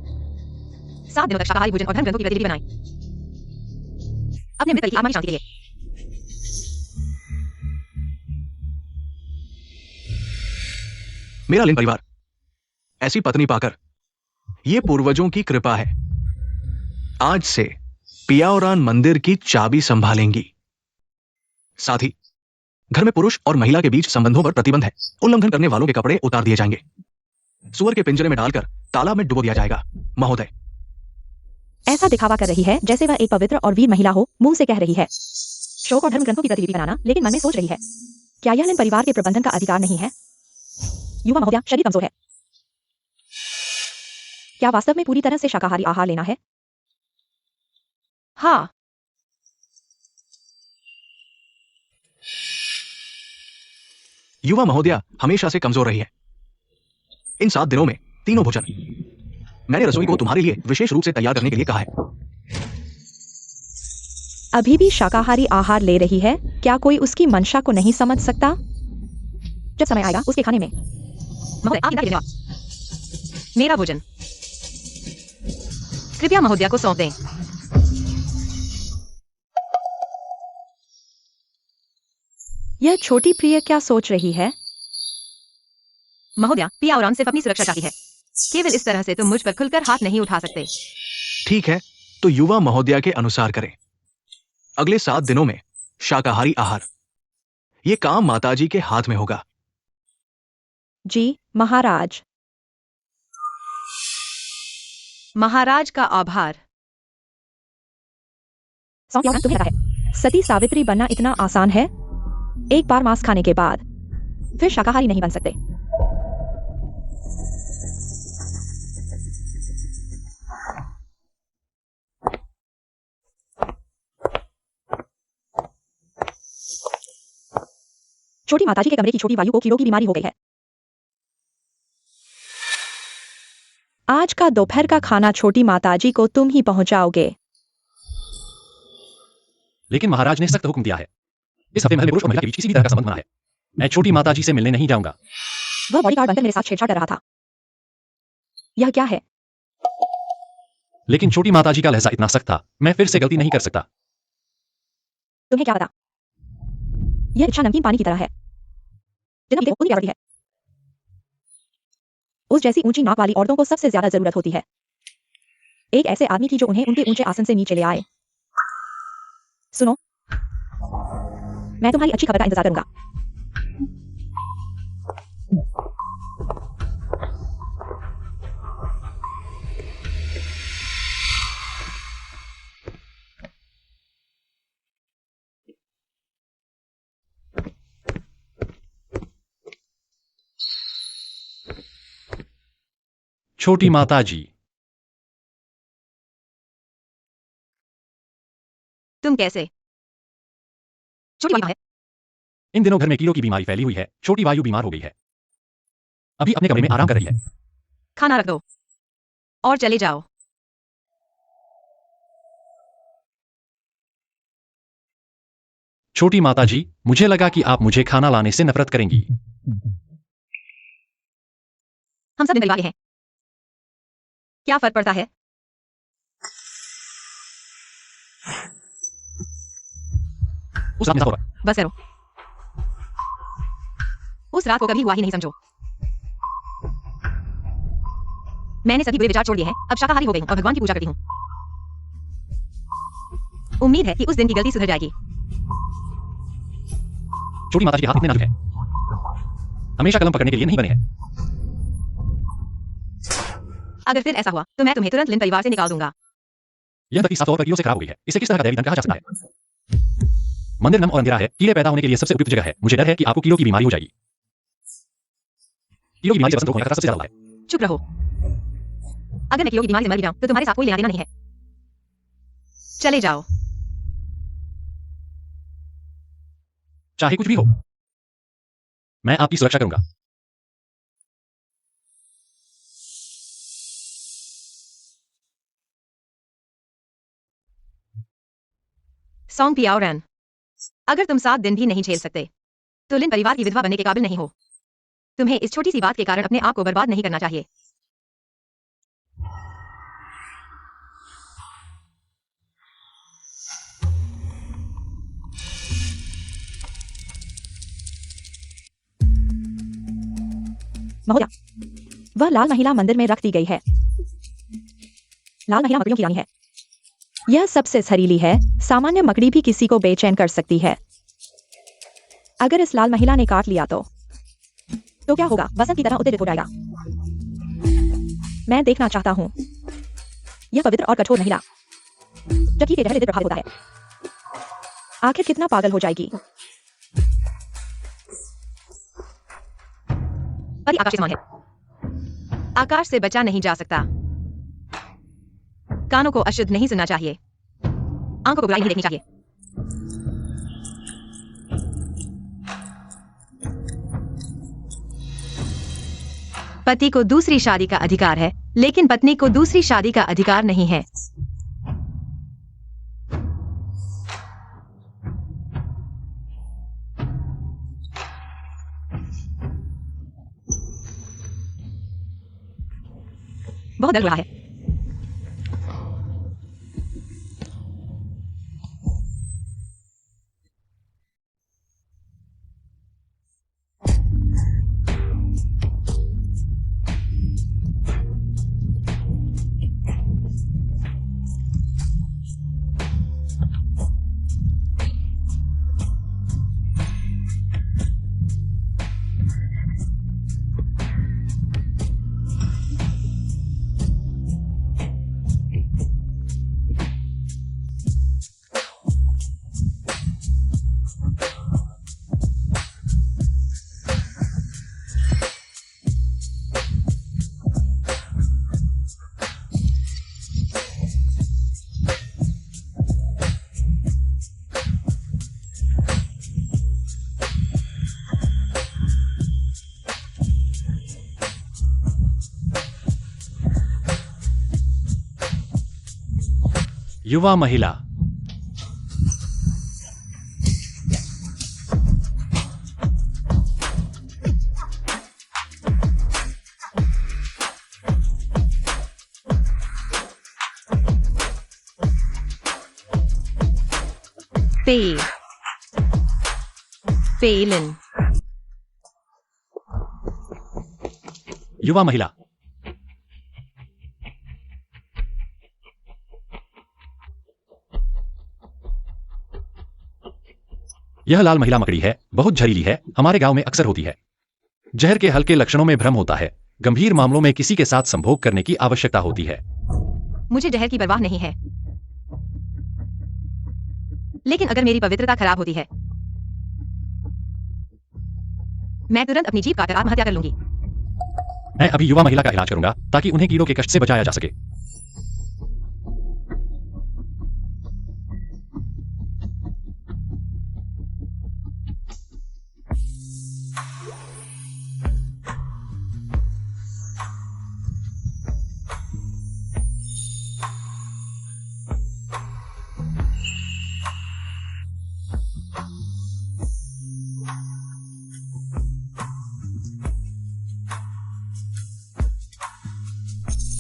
7 दिनों तक शाकाहारी भोजन और धर्म ग्रंथों की प्रतिलिपि बनाएं। अपने मित्र की आत्मा की शांति के लिए। मेरा लिन परिवार, ऐसी पत्नी पाकर यह पूर्वजों की कृपा है। आज से पियाओरान मंदिर की चाबी संभालेंगी। साथ ही घर में पुरुष और महिला के बीच संबंधों पर प्रतिबंध है। उल्लंघन करने वालों के कपड़े उतार दिए जाएंगे। सुअर के पिंजरे में डालकर तालाब में डुबो दिया जाएगा। महोदय, ऐसा दिखावा कर रही है जैसे वह एक पवित्र और वीर महिला हो, मुंह से कह रही है शोक और धर्म ग्रंथों की प्रतिलिपि बनाना, लेकिन मन में सोच रही है क्या यह लिन परिवार के प्रबंधन का अधिकार नहीं है? युवा महोदया, शरीर कमजोर है। क्या वास्तव में पूरी तरह से शाकाहारी आहार लेना है? हाँ। युवा महोदया हमेशा से कमजोर रही है। इन 7 दिनों में तीनों भोजन मैंने रसोई को तुम्हारे लिए विशेष रूप से तैयार करने के लिए कहा है। अभी भी शाकाहारी आहार ले रही है। क्या कोई उसकी मंशा को नहीं समझ सकता? जब समय आएगा उसके खाने में। महोदय, आप धन्यवाद। मेरा भोजन कृपया महोदया को सौंप दें। यह छोटी प्रिय क्या सोच रही है? महोदया, पियाओरान सिर्फ अपनी सुरक्षा चाहती है। केवल इस तरह से तुम मुझ पर खुलकर हाथ नहीं उठा सकते। ठीक है, तो युवा महोदया के अनुसार करें। अगले 7 दिनों में शाकाहारी आहार। यह काम माताजी के हाथ में होगा। जी महाराज। महाराज का आभार। सोमयावन, तुम्हें लगा है सती सावित्री बनना इतना आसान है? एक बार मांस खाने के बाद फिर शाकाहारी नहीं बन सकते। छोटी माताजी के कमरे की छोटी वायु को कीड़ों की बीमारी हो गई है। आज का दोपहर का खाना छोटी माताजी को तुम ही पहुंचाओगे। लेकिन महाराज ने सख्त हुक्म दिया है। इस हफ्ते महल में पुरुष और महिला के बीच किसी भी तरह का संबंध मना है। मैं छोटी माताजी से मिलने नहीं जाऊंगा। वह बॉडीगार्ड बनकर मेरे साथ छेड़छाड़ कर रहा था। यह क्या है? लेकिन छोटी माताजी का लहजा इतना सख्त था, मैं फिर से गलती नहीं कर सकता। तुम्हें क्या पता? यह इच्छा नमकीन पानी की तरह है। जितना पीते हो, उतनी प्यार बढ़ती है। उस जैसी ऊंची नाक वाली औरतों को सबसे ज्यादा जरूरत होती है। एक ऐसे आदमी की जो उन्हें उनके ऊंचे आसन से नीचे ले आए। सुनो, मैं तुम्हारी अच्छी खबर का इंतजार करूंगा। छोटी माताजी, तुम कैसे? छोटी वायु कहाँ है? इन दिनों घर में कीड़ों की बीमारी फैली हुई है। छोटी वायु बीमार हो गई है, अभी अपने कमरे में आराम कर रही है। खाना रख दो और चले जाओ। छोटी माताजी, मुझे लगा कि आप मुझे खाना लाने से नफरत करेंगी। हम सब दिन परिवार के हैं, क्या फर्क पड़ता है? उस रात में ऐसा होगा। बस करो, उस रात को कभी हुआ ही नहीं समझो। मैंने सभी बुरे विचार छोड़ दिए हैं, अब शाकाहारी हो गई हूँ और भगवान की पूजा करती हूँ। उम्मीद है कि उस दिन की गलती सुधर जाएगी। छोटी माताजी के हाथ इतने नाजुक हैं, हमेशा कलम पकड़ने के लिए नहीं बने हैं। अगर फिर ऐसा हुआ तो मैं तुम्हें तुरंत लिन परिवार से निकाल दूंगा। यह तक साफ तौर पर कीड़ों से खराब हो गई है। इसे किस तरह का दैवी धन कहा जा सकता है? मंदिर नम और अंधेरा है, कीड़े पैदा होने के लिए सबसे उपयुक्त जगह है। मुझे डर है कि आपको कीड़ों की बीमारी हो जाएगी। कीड़ों की बीमारी से बसंत रोग होने का खतरा सबसे ज्यादा है। चुप रहो, अगर मैं कीड़ों की बीमारी से मर भी जाऊं तो तुम्हारे साथ कोई लेना देना नहीं है। चले जाओ। चाहे कुछ भी हो, मैं आपकी सुरक्षा करूंगा। सॉन्ग पियाओरन, अगर तुम 7 दिन भी नहीं झेल सकते तो लिन परिवार की विधवा बनने के काबिल नहीं हो। तुम्हें इस छोटी सी बात के कारण अपने आप को बर्बाद नहीं करना चाहिए। महोदया, वह लाल महिला मंदिर में रख दी गई है। लाल महिला मकड़ियों की रानी है। यह सबसे जहरीली है। सामान्य मकड़ी भी किसी को बेचैन कर सकती है। अगर इस लाल महिला ने काट लिया तो क्या होगा? वसंत की तरह उत्तेजित हो जाएगा। मैं देखना चाहता हूं यह पवित्र और कठोर महिला जबकि के पहले दिन प्रभावित होता है, आखिर कितना पागल हो जाएगी। परी आकाश के समान है, आकाश से बचा नहीं जा सकता। कानों को अशुद्ध नहीं सुनना चाहिए, आंखों को बुराई नहीं देखनी चाहिए। पति को दूसरी शादी का अधिकार है, लेकिन पत्नी को दूसरी शादी का अधिकार नहीं है। बहुत डर रहा है। युवा महिला, पे पेलिन। युवा महिला। यह लाल महिला मकड़ी है, बहुत जहरीली है, हमारे गांव में अक्सर होती है। जहर के हल्के लक्षणों में भ्रम होता है, गंभीर मामलों में किसी के साथ संभोग करने की आवश्यकता होती है। मुझे जहर की परवाह नहीं है, लेकिन अगर मेरी पवित्रता खराब होती है, मैं तुरंत अपनी जीभ काटकर आत्महत्या कर लूंगी। मैं अभी युवा महिला का इलाज करूंगा ताकि उन्हें कीड़ों के कष्ट से बचाया जा सके।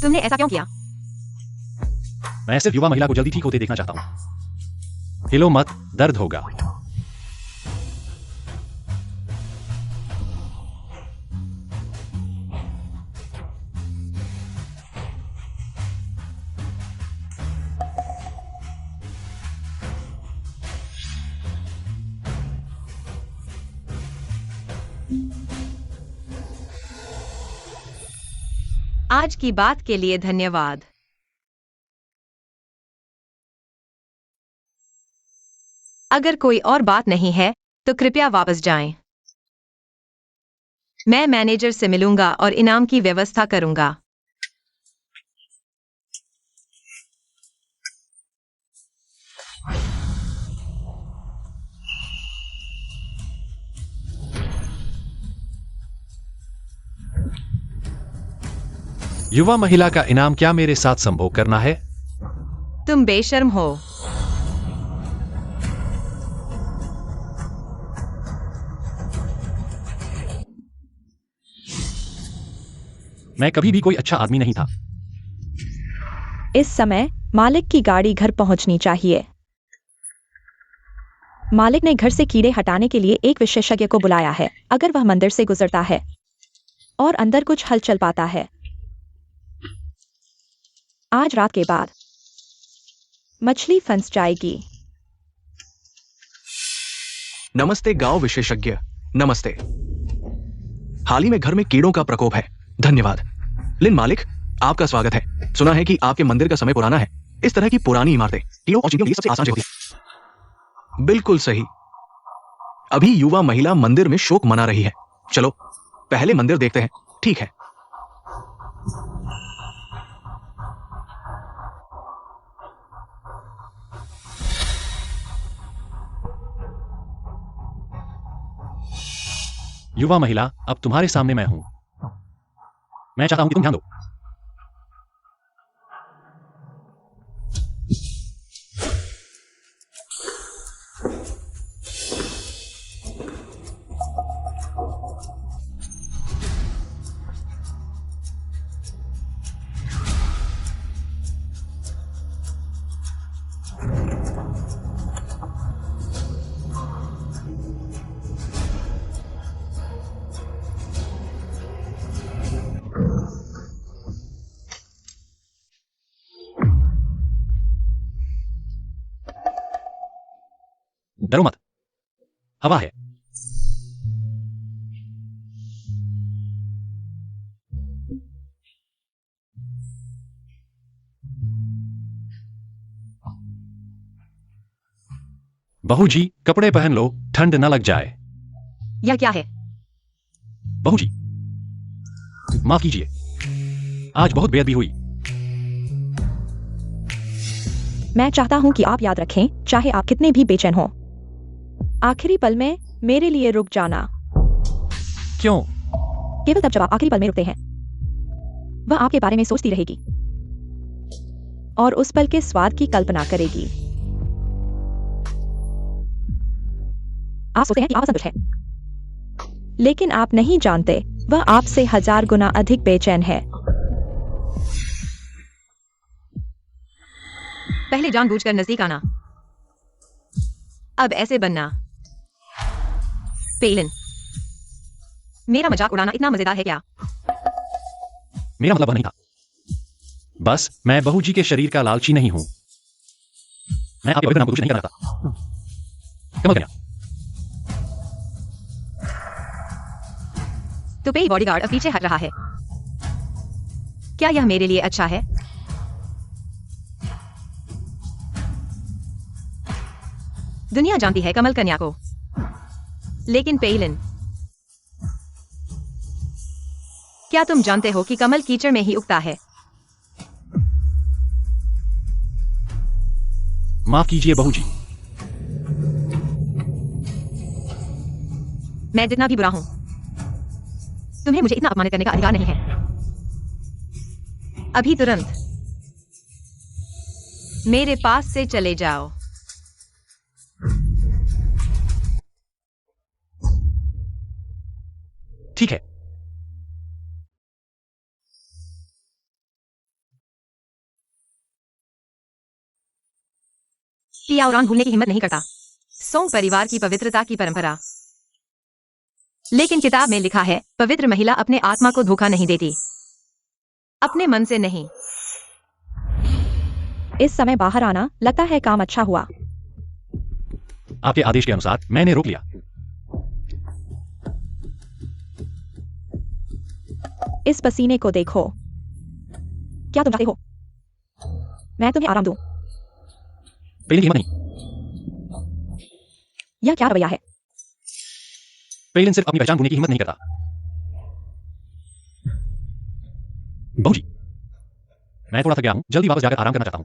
तुमने ऐसा क्यों किया? मैं सिर्फ युवा महिला को जल्दी ठीक होते देखना चाहता हूं। हिलो मत, दर्द होगा। आज की बात के लिए धन्यवाद। अगर कोई और बात नहीं है तो कृपया वापस जाएं। मैं मैनेजर से मिलूंगा और इनाम की व्यवस्था करूंगा। युवा महिला का इनाम क्या मेरे साथ संभोग करना है? तुम बेशर्म हो। मैं कभी भी कोई अच्छा आदमी नहीं था। इस समय मालिक की गाड़ी घर पहुंचनी चाहिए। मालिक ने घर से कीड़े हटाने के लिए एक विशेषज्ञ को बुलाया है। अगर वह मंदिर से गुजरता है और अंदर कुछ हलचल पाता है, आज रात के बाद मछली फंस जाएगी। नमस्ते गांव विशेषज्ञ, नमस्ते। हाल ही में घर में कीड़ों का प्रकोप है। धन्यवाद। लिन मालिक, आपका स्वागत है। सुना है कि आपके मंदिर का समय पुराना है। इस तरह की पुरानी इमारतें कीड़ों और चींटियों के लिए सबसे आसान होती है। बिल्कुल सही। अभी युवा महिला मंदिर में शोक मना रही है। चलो पहले मंदिर देखते हैं। ठीक है। युवा महिला, अब तुम्हारे सामने मैं हूं। मैं चाहता हूं कि तुम ध्यान दो। डरो मत, हवा है। बहू जी, कपड़े पहन लो, ठंड न लग जाए। यह क्या है? बहू जी, माफ कीजिए, आज बहुत बेअदबी हुई। मैं चाहता हूं कि आप याद रखें, चाहे आप कितने भी बेचैन हो, आखिरी पल में मेरे लिए रुक जाना। क्यों? केवल तब जब आप आखिरी पल में रुकते हैं, वह आपके बारे में सोचती रहेगी और उस पल के स्वाद की कल्पना करेगी। आप सोचते हैं कि आप असंतुष्ट हैं, लेकिन आप नहीं जानते वह आपसे 1000 गुना अधिक बेचैन है। पहले जानबूझकर नजदीक आना। अब ऐसे बनना। पेलिन, मेरा मजाक उड़ाना इतना मजेदार है क्या? मेरा मतलब वह नहीं था। बस मैं बहू जी के शरीर का लालची नहीं हूं। मैं आपके पवित्र नाम को दूषित नहीं करना चाहता। कमल कन्या, तो पेई बॉडीगार्ड अब पीछे हट रहा है। क्या यह मेरे लिए अच्छा है? दुनिया जानती है कमल कन्या को, लेकिन पेलिन, क्या तुम जानते हो कि कमल कीचड़ में ही उगता है? माफ कीजिए बहू जी। मैं जितना भी बुरा हूं, तुम्हें मुझे इतना अपमानित करने का अधिकार नहीं है। अभी तुरंत मेरे पास से चले जाओ। ठीक है। पियाओरान भूलने की हिम्मत नहीं करता। सोंग परिवार की पवित्रता की परंपरा। लेकिन किताब में लिखा है, पवित्र महिला अपने आत्मा को धोखा नहीं देती, अपने मन से नहीं। इस समय बाहर आना, लगता है काम अच्छा हुआ। आपके आदेश के अनुसार मैंने रोक लिया। इस पसीने को देखो। क्या तुम चाहते हो मैं तुम्हें आराम दूं? पेलिन की हिम्मत नहीं। यह क्या रवैया है? पेलिन सिर्फ अपनी पहचान भूलने की हिम्मत नहीं करता। बहू जी, मैं थोड़ा थक गया हूं, जल्दी वापस जाकर आराम करना चाहता हूं।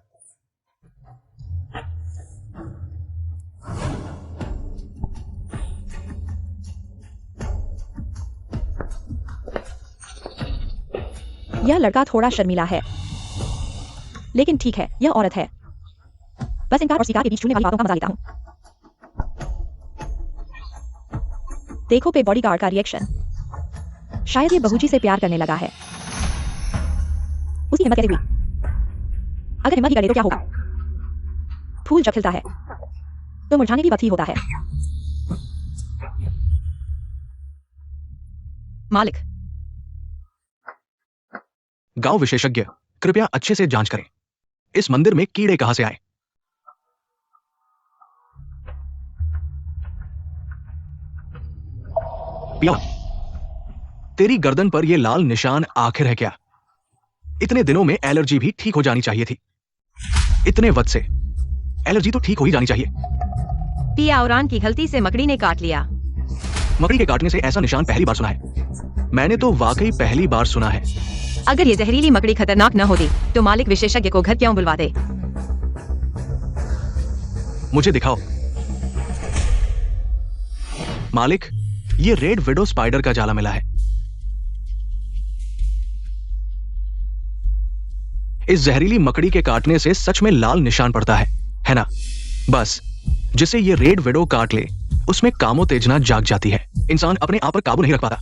यह लड़का थोड़ा शर्मीला है, लेकिन ठीक है, यह औरत है। बस इनकार और स्वीकार के बीच छूने वाली बातों का मजा लेता हूं। देखो पे बॉडीगार्ड का रिएक्शन। शायद ये बहू जी से प्यार करने लगा है। उसकी हिम्मत कैसे हुई? अगर हिम्मत ही कर ले तो क्या होगा? फूल जब खिलता है तो मुरझाने की वक्त ही होता है। मालिक, गांव विशेषज्ञ, कृपया अच्छे से जांच करें। इस मंदिर में कीड़े कहां से आए? पिया, तेरी गर्दन पर यह लाल निशान आखिर है क्या? इतने दिनों में एलर्जी भी ठीक हो जानी चाहिए थी। इतने वक्त से एलर्जी तो ठीक हो ही जानी चाहिए। पियाओरान की गलती से मकड़ी ने काट लिया। मकड़ी के काटने से ऐसा निशान पहली बार सुना है। मैंने तो वाकई पहली बार सुना है। अगर ये जहरीली मकड़ी खतरनाक न होती तो मालिक विशेषज्ञ को घर क्यों बुलवाते? मुझे दिखाओ। मालिक, ये रेड विडो स्पाइडर का जाला मिला है। इस जहरीली मकड़ी के काटने से सच में लाल निशान पड़ता है ना? बस जिसे ये रेड विडो काट ले, उसमें कामोत्तेजना जाग जाती है। इंसान अपने आप पर काबू नहीं रख पाता।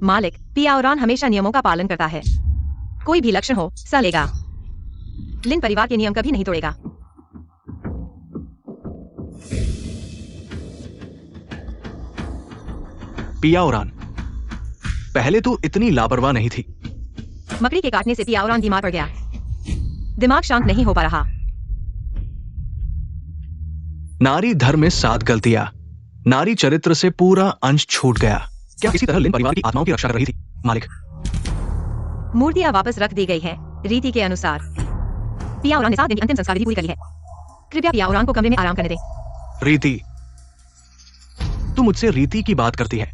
मालिक, पियाओरान हमेशा नियमों का पालन करता है। कोई भी लक्षण हो, सलेगा। लिन परिवार के नियम कभी नहीं तोड़ेगा। पियाओरान, पहले तू इतनी लापरवाह नहीं थी। मकड़ी के काटने से पियाओरान बीमार पड़ गया। दिमाग शांत नहीं हो पा रहा। नारी धर्म में 7 गलतियां। नारी चरित्र से पूरा अंश छूट गया। क्या किसी तरह लिन परिवार की आत्माओं की रक्षा कर रही थी? मालिक, मूर्तियां वापस रख दी गई है, रीति के अनुसार। पियाओरान ने 7 दिन की अंतिम संस्कार विधि पूरी कर ली है। कृपया पियाओरान को कमरे में आराम करने दें। रीति? तू मुझसे रीति की बात करती है?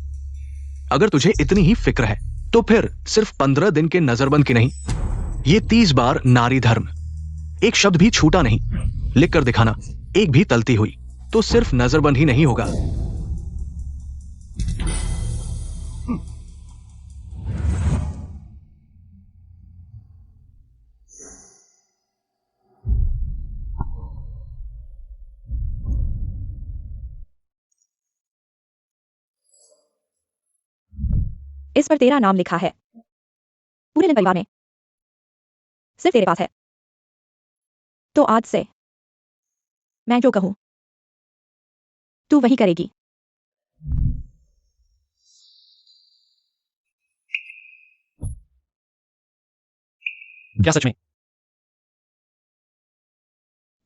अगर तुझे इतनी ही फिक्र है तो फिर सिर्फ 15 दिन के नजरबंद की नहीं, ये 30 बार नारी धर्म, एक शब्द भी छूटा नहीं, लिख कर दिखाना। एक भी तलती हुई तो सिर्फ नजरबंद ही नहीं होगा। इस पर तेरा नाम लिखा है। पूरे लिन परिवार में सिर्फ तेरे पास है। तो आज से मैं जो कहूं तू वही करेगी। क्या सच में?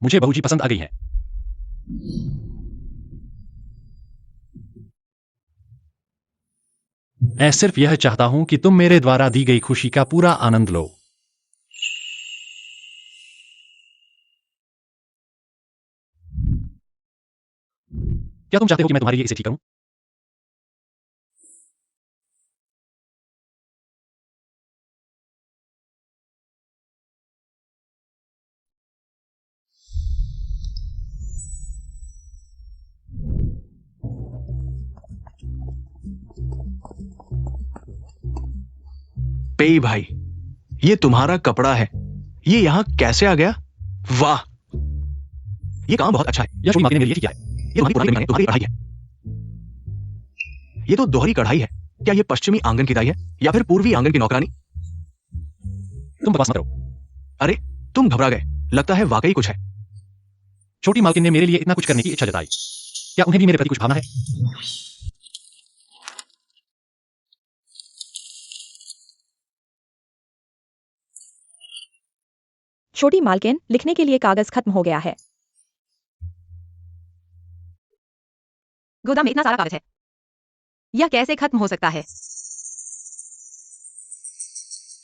मुझे बहू जी पसंद आ गई है। मैं सिर्फ यह चाहता हूं कि तुम मेरे द्वारा दी गई खुशी का पूरा आनंद लो। क्या तुम चाहते हो कि मैं तुम्हारे लिए इसे ठीक करूं? पेई भाई, ये तुम्हारा कपड़ा है, ये यहां कैसे आ गया? वाह, ये काम बहुत अच्छा है। यह छोटी मालकिन ने मेरे लिए किया है। ये तुम्हारी पुरानी है, तुम्हारी कढ़ाई है। ये तो दोहरी कढ़ाई है। क्या ये पश्चिमी आंगन की दाई है या फिर पूर्वी आंगन की नौकरानी? तुम बकवास मत करो। अरे, तुम घबरा गए, लगता है वाकई कुछ है। छोटी मालकिन ने मेरे लिए इतना कुछ करने की इच्छा जताई। क्या उन्हें भी मेरे प्रति कुछ भावना है? छोटी मालकिन, लिखने के लिए कागज खत्म हो गया है। गोदाम में इतना सारा कागज है, यह कैसे खत्म हो सकता है?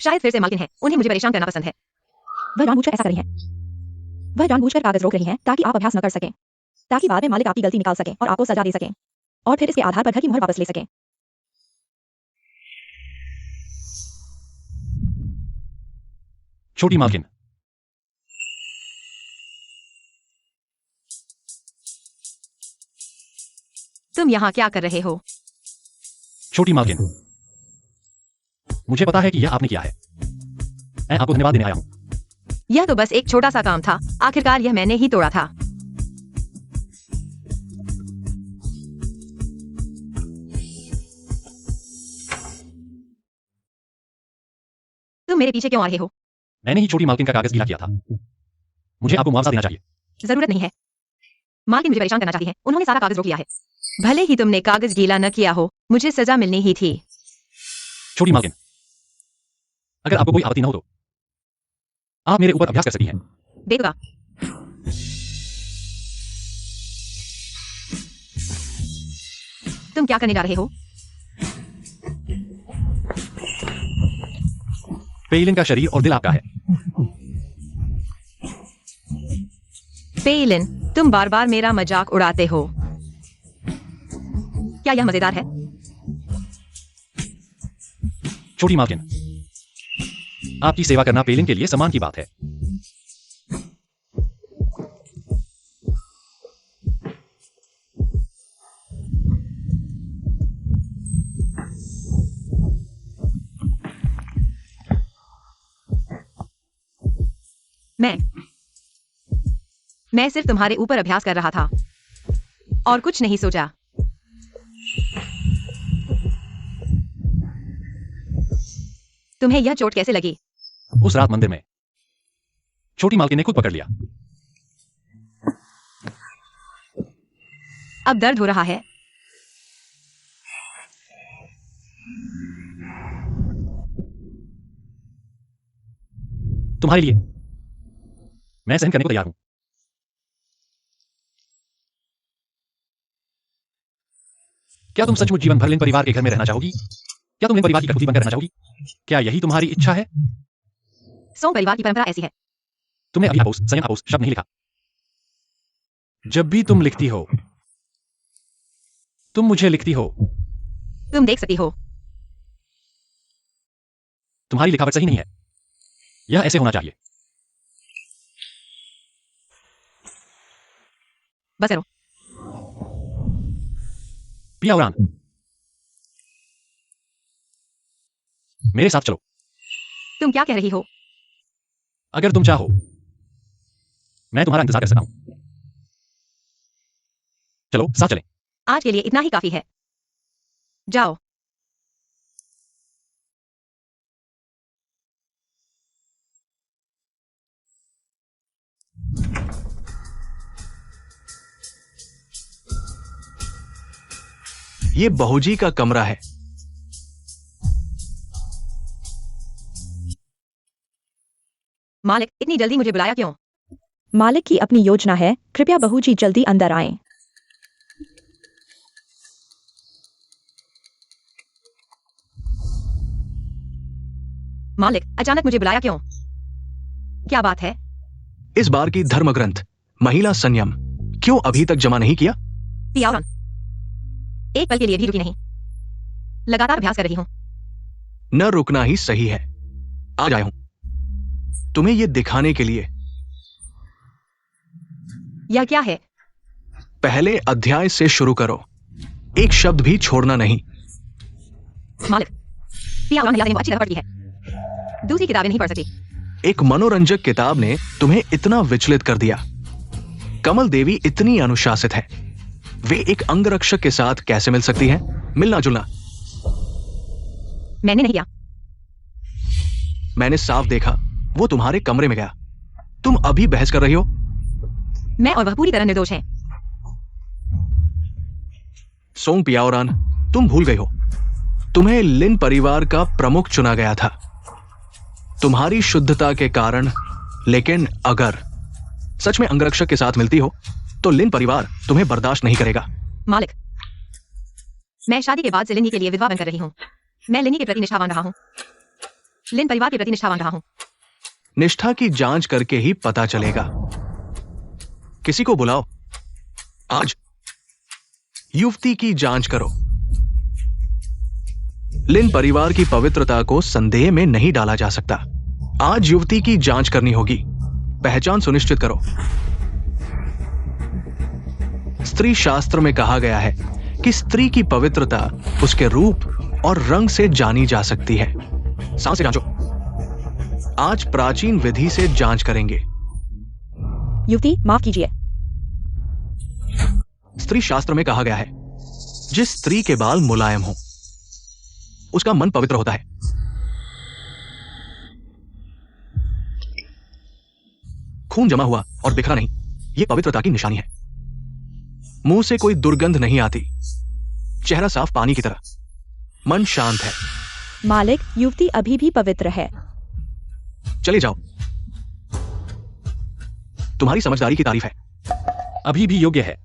शायद फिर से मालकिन है, उन्हें मुझे परेशान करना पसंद है। वह जानबूझकर ऐसा कर रही हैं। वह जानबूझकर कागज रोक रही हैं ताकि आप अभ्यास न कर सकें, ताकि बाद में मालिक आपकी गलती निकाल सकें और आपको सजा दे सकें, और फिर इसके आधार पर घर की मुहर वापस ले सकें। छोटी मालकिन, तुम यहाँ क्या कर रहे हो? छोटी मालकिन, मुझे पता है कि यह आपने किया है। मैं आपको धन्यवाद देने आया हूं। यह तो बस एक छोटा सा काम था, आखिरकार यह मैंने ही तोड़ा था। तुम मेरे पीछे क्यों आ रहे हो? मैंने ही छोटी मालकिन का कागज गीला किया था। मुझे आपको मुआवजा देना चाहिए। जरूरत नहीं है। मालकिन मुझे परेशान करना चाहती है, उन्होंने सारा कागज रोक लिया है। भले ही तुमने कागज गीला न किया हो, मुझे सजा मिलनी ही थी। छोटी मालकिन, अगर आपको कोई आपत्ति न हो तो आप मेरे ऊपर अभ्यास कर सकती हैं। देखा, तुम क्या करने जा रहे हो? पेलिन का शरीर और दिल आपका है। पेलिन, तुम बार बार मेरा मजाक उड़ाते हो। क्या यह मजेदार है? छोटी मालकिन, आपकी सेवा करना पेलिन के लिए सम्मान की बात है। मैं सिर्फ तुम्हारे ऊपर अभ्यास कर रहा था और कुछ नहीं सोचा। तुम्हें यह चोट कैसे लगी? उस रात मंदिर में छोटी मालकिन ने खुद पकड़ लिया। अब दर्द हो रहा है? तुम्हारे लिए मैं सहन करने को तैयार हूं। क्या तुम सचमुच जीवन भर लिन परिवार के घर में रहना चाहोगी? क्या तुम लिन परिवार की कठपुतली बनकर रहना चाहोगी? क्या यही तुम्हारी इच्छा है? सोंग परिवार की परंपरा ऐसी है। तुमने अभी अपोस, संयम अपोस शब्द नहीं लिखा। जब भी तुम लिखती हो, तुम मुझे लिखती हो। तुम देख सकती हो। तुम्हारी लिखावट सही नहीं है। यह ऐसे होना चाहिए। बस करो। पिया उड़ान, मेरे साथ चलो। तुम क्या कह रही हो? अगर तुम चाहो, मैं तुम्हारा इंतजार कर सकता हूं। चलो साथ चलें। आज के लिए इतना ही काफी है। जाओ। ये बहूजी का कमरा है। मालिक, इतनी जल्दी मुझे बुलाया क्यों? मालिक की अपनी योजना है, कृपया बहूजी जल्दी अंदर आएं। मालिक, अचानक मुझे बुलाया क्यों? क्या बात है? इस बार की धर्म ग्रंथ महिला संयम क्यों अभी तक जमा नहीं किया? पियावन, एक पल के लिए भी रुकी नहीं। लगातार अभ्यास कर रही हूँ। न रुकना ही सही है। आज आया हूं तुम्हें यह दिखाने के लिए। यह क्या है? पहले अध्याय से शुरू करो, एक शब्द भी छोड़ना नहीं। मालिक, पियावन महिला संयम अच्छी तरह पढ़ती है। दूसरी किताबें नहीं पढ़ सकती। एक मनोरंजक किताब ने तुम्हें इतना विचलित कर दिया। कमल देवी इतनी अनुशासित है, वे एक अंगरक्षक के साथ कैसे मिल सकती हैं? मिलना जुलना मैंने नहीं किया। मैंने साफ देखा, वो तुम्हारे कमरे में गया। तुम अभी बहस कर रही हो? मैं और वह पूरी तरह निर्दोष हैं। सोंग पियाओरान, तुम भूल गई हो, तुम्हें लिन परिवार का प्रमुख चुना गया था तुम्हारी शुद्धता के कारण। लेकिन अगर सच में अंगरक्षक के साथ मिलती हो तो लिन परिवार तुम्हें बर्दाश्त नहीं करेगा। मालिक, मैं शादी के बाद से लिनी के लिए विधवा बनकर रही हूँ। मैं लिनी के प्रति निष्ठावान रहा हूँ। लिन परिवार के प्रति निष्ठावान रहा हूँ। निष्ठा की जांच करके ही पता चलेगा। किसी को बुलाओ, आज युवती की जांच करो। लिन परिवार की पवित्रता को संदेह में नहीं डाला जा सकता। आज युवती की जांच करनी होगी। पहचान सुनिश्चित करो। स्त्री शास्त्र में कहा गया है कि स्त्री की पवित्रता उसके रूप और रंग से जानी जा सकती है। सांस से जांचो। आज प्राचीन विधि से जांच करेंगे। युवती, माफ कीजिए। स्त्री शास्त्र में कहा गया है, जिस स्त्री के बाल मुलायम हो उसका मन पवित्र होता है। खून जमा हुआ और बिखरा नहीं, यह पवित्रता की निशानी है। मुंह से कोई दुर्गंध नहीं आती, चेहरा साफ पानी की तरह, मन शांत है। मालिक, युवती अभी भी पवित्र है। चले जाओ, तुम्हारी समझदारी की तारीफ है। अभी भी योग्य है।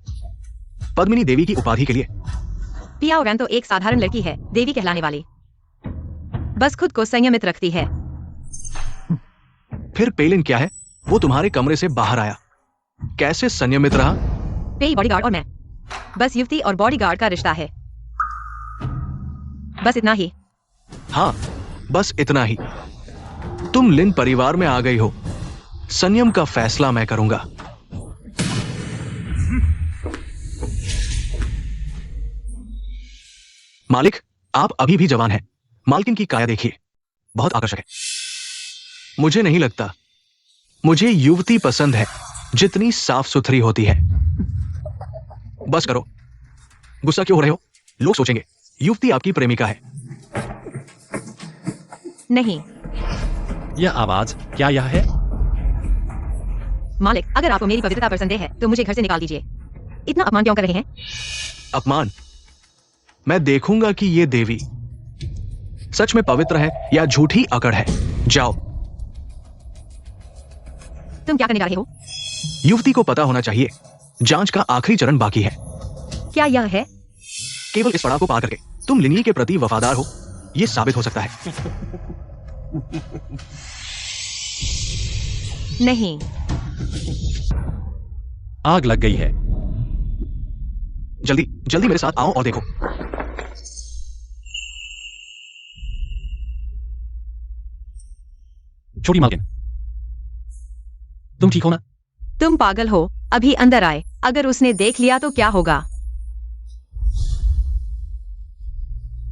पद्मिनी देवी की उपाधि के लिए। पियाओरान तो एक साधारण लड़की है, देवी कहलाने वाली। बस खुद को संयमित रखती है। फिर पेलिन क्या है? वो तुम्हारे कमरे से बाहर आया, कैसे संयमित रहा? पेई बॉडीगार्ड और मैं, बस युवती और बॉडीगार्ड का रिश्ता है। बस इतना ही। हाँ, बस इतना ही। तुम लिन परिवार में आ गई हो, संयम का फैसला मैं करूंगा। मालिक, आप अभी भी जवान हैं। मालकिन की काया देखिए, बहुत आकर्षक है। मुझे नहीं लगता। मुझे युवती पसंद है जितनी साफ सुथरी होती है। बस करो, गुस्सा क्यों हो रहे हो? लोग सोचेंगे युवती आपकी प्रेमिका है। नहीं। यह आवाज क्या यह है? मालिक, अगर आपको मेरी पवित्रता पर संदेह है तो मुझे घर से निकाल दीजिए। इतना अपमान क्यों कर रहे हैं? अपमान? मैं देखूंगा कि ये देवी सच में पवित्र है या झूठी अकड़ है। जाओ। तुम क्या करने जा रहे हो? युवती को पता होना चाहिए, जांच का आखिरी चरण बाकी है। क्या यह है? केवल इस पड़ाव को पार करके तुम लिनी के प्रति वफादार हो, यह साबित हो सकता है। नहीं। आग लग गई है। जल्दी जल्दी मेरे साथ आओ और देखो। छोटी मालकिन, तुम ठीक हो ना? तुम पागल हो। अभी अंदर आए। अगर उसने देख लिया तो क्या होगा?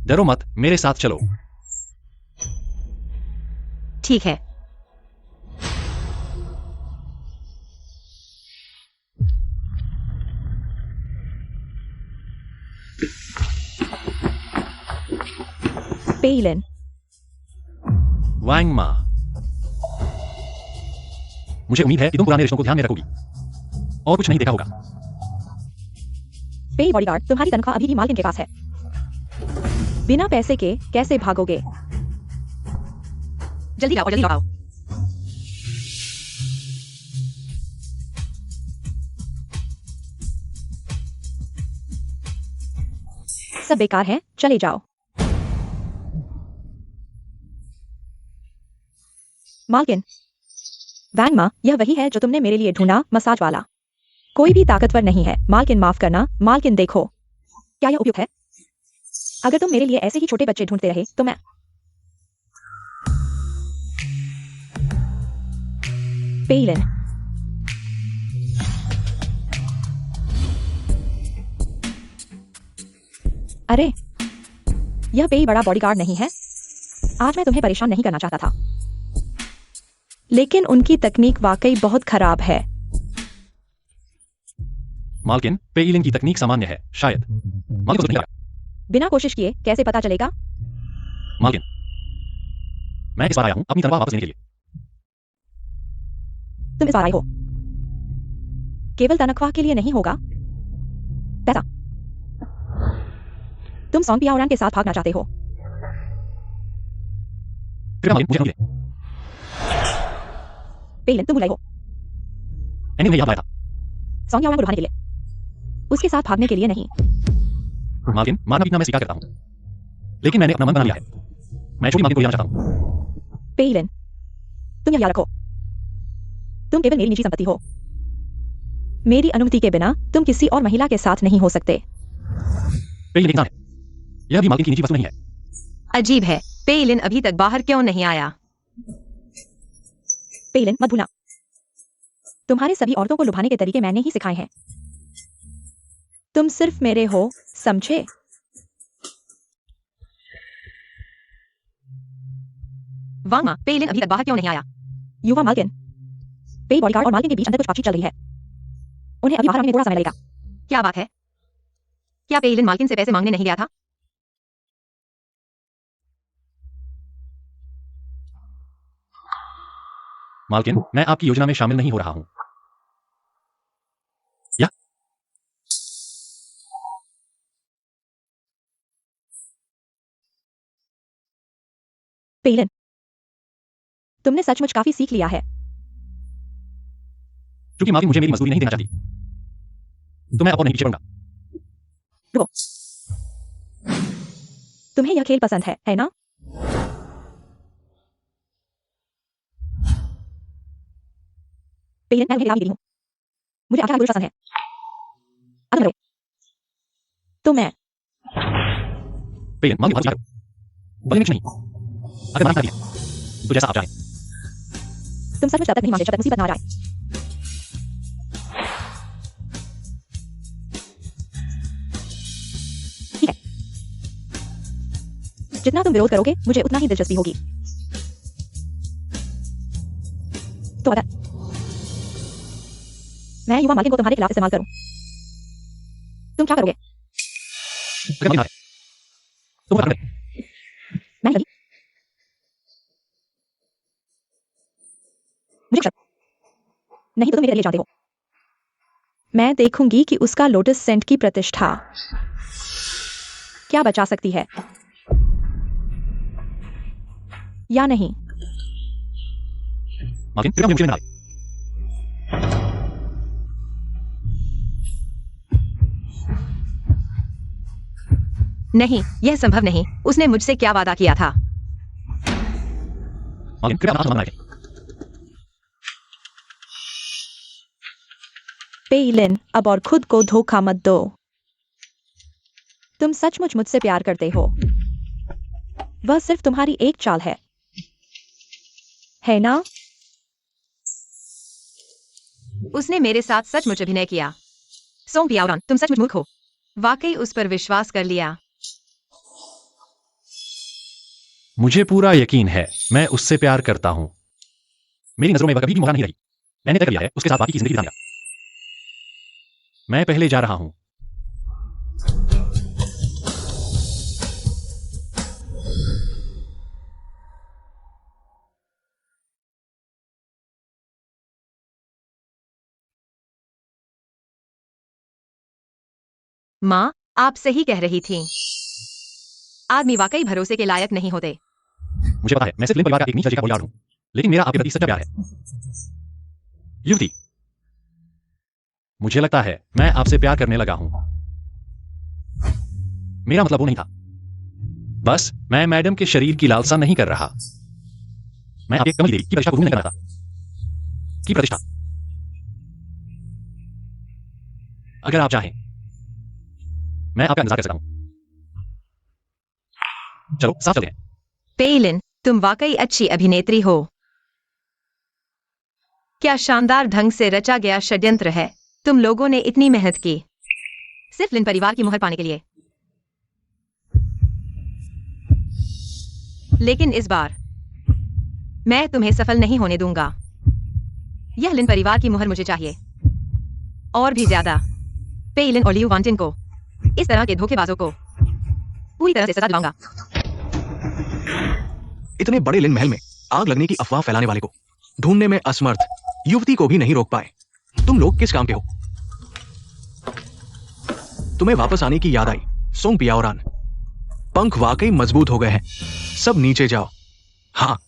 डरो मत, मेरे साथ चलो। ठीक है। पेलिन, वांग मा, मुझे उम्मीद है कि तुम पुराने रिश्तों को ध्यान में रखोगी और कुछ नहीं देखा होगा। पेई बॉडीगार्ड, तुम्हारी तनख्वाह अभी भी मालकिन के पास है। बिना पैसे के कैसे भागोगे? जल्दी आओ और जल्दी आओ। सब बेकार है, चले जाओ। मालकिन, वैंगमा, यह वही है जो तुमने मेरे लिए ढूंढा, मसाज वाला। कोई भी ताकतवर नहीं है। मालकिन माफ करना। मालकिन देखो, क्या यह उपयुक्त है? अगर तुम मेरे लिए ऐसे ही छोटे बच्चे ढूंढते रहे तो मैं पेलिन, अरे यह पेई बड़ा बॉडीगार्ड नहीं है। आज मैं तुम्हें परेशान नहीं करना चाहता था, लेकिन उनकी तकनीक वाकई बहुत खराब है। मालकिन, पेइलिन की तकनीक सामान्य है, शायद। मालकिन को नहीं लगा। बिना कोशिश किए कैसे पता चलेगा? मालकिन, मैं इस बार आया हूं अपनी तलवार वापस लेने के लिए। तुम इस बार आए हो केवल तनख्वाह के लिए नहीं होगा पैसा। तुम सॉन्ग पियाओरान के साथ भागना चाहते हो। कृपया मालकिन, मुझे अनुमति दें। पेलिन, तुम बुलाई हो मैंने उन्हें यहाँ बुलाया था। सॉन्ग पियाओरान को लुभाने के लिए, उसके साथ भागने के लिए नहीं। मालकिन, मारना पीटना मैं स्वीकार करता हूं, लेकिन मैंने अपना मन बना लिया है। मैं छोटी मालकिन को ले जाना चाहता हूं। पेलिन, तुम यह याद रखो, तुम केवल मेरी निजी संपत्ति हो। मेरी अनुमति के बिना तुम किसी और महिला के साथ नहीं हो सकते। पेइलिन एक इंसान है, यह भी मालकिन की निजी वस्तु नहीं है। अजीब है, पेलिन अभी तक बाहर क्यों नहीं आया? पेलिन, मत भूलना, तुम्हारे सभी औरतों को लुभाने के तरीके मैंने ही सिखाए हैं। तुम सिर्फ मेरे हो, समझे? वांगमा, पेलिन अभी तक बाहर क्यों नहीं आया? युवा मालकिन, पेई बॉडीगार्ड और मालकिन के बीच अंदर कुछ बातचीत चल रही है। उन्हें अभी बाहर आने में थोड़ा समय लगेगा। क्या बात है? क्या पेलिन मालकिन से पैसे मांगने नहीं गया था? मालकिन, मैं आपकी योजना में शामिल नहीं हो रहा हूं। या पेलिन, तुमने सचमुच काफी सीख लिया है। क्योंकि मालकिन मुझे मेरी मजदूरी नहीं देना चाहती, तो मैं अब और नहीं पीछे पड़ूंगा। रुको, तुम्हें यह खेल पसंद है ना? पेलिन, मैं तुम्हें इलाही दे रही हूं। मुझे आपका पुरुष पसंद है। अगर करो तो मैं पेइलिन, मालकिन बात करो, बदलने में कुछ नहीं। अगर मना कर दिया तो जैसा आप चाहें। तुम सचमुच तब तक नहीं मानते जब तक मुसीबत ना आ जाए। ठीक है, जितना तुम विरोध करोगे मुझे उतना ही दिलचस्पी होगी। तो अगर मैं युवा मालकिन को तुम्हारे खिलाफ इस्तेमाल करूं, तुम क्या करोगे? अगर मालकिन आ रहे, तो वो पकड़ ले। मैं लगी मुझे कुछ नहीं तो तुम मेरे लिए जानते हो। मैं देखूंगी कि उसका लोटस सेंट की प्रतिष्ठा क्या बचा सकती है या नहीं। मालकिन, कृपया मुझे मुश्किल में न डालें। नहीं, यह संभव नहीं। उसने मुझसे क्या वादा किया था? मालकिन, कृपया अपना हाथ संभालना रखें। पेलिन, अब और खुद को धोखा मत दो। तुम सचमुच मुझसे प्यार करते हो। वह सिर्फ तुम्हारी एक चाल है ना? उसने मेरे साथ सचमुच अभिनय किया। सोंग पियाओरान, तुम सचमुच मूर्ख हो। वाकई उस पर विश्वास कर लिया। मुझे पूरा यकीन है, मैं उससे प्यार करता हूं। मेरी नजरों में वह कभी भी मोहरा नहीं रही। मैंने तय कर लिया है उसके साथ बाकी की जिंदगी बिताऊंगा। मैं पहले जा रहा हूं। माँ, आप सही कह रही थीं। आदमी वाकई भरोसे के लायक नहीं होते। मुझे पता है मैं सिर्फ लिन परिवार का एक नीच दर्जे का बॉडीगार्ड हूं, लेकिन मेरा आपके प्रति सच्चा प्यार है। युवती, मुझे लगता है मैं आपसे प्यार करने लगा हूं। मेरा मतलब वो नहीं था। बस मैं मैडम के शरीर की लालसा नहीं कर रहा। मैं आपके कमल देवी की प्रतिष्ठा को भूलने नहीं कर रहा था। की प्रतिष्ठा। अगर आप चाहें मैं आपका इंतजार कर सकता हूं। चलो साथ चलते हैं। पेलिन, तुम वाकई अच्छी अभिनेत्री हो। क्या शानदार ढंग से रचा गया षड्यंत्र है। तुम लोगों ने इतनी मेहनत की सिर्फ लिन परिवार की मुहर पाने के लिए। लेकिन इस बार मैं तुम्हें सफल नहीं होने दूंगा। यह लिन परिवार की मुहर मुझे चाहिए, और भी ज्यादा। पेलिन और लियू वांटिन को, इस तरह के धोखेबाजों को पूरी तरह से सजा दिलाऊंगा। इतने बड़े लिन महल में आग लगने की अफवाह फैलाने वाले को ढूंढने में असमर्थ युवती को भी नहीं रोक पाए। तुम लोग किस काम के हो? तुम्हें वापस आने की याद आई सोंग पियाओरान। पंख वाकई मजबूत हो गए हैं। सब नीचे जाओ। हाँ,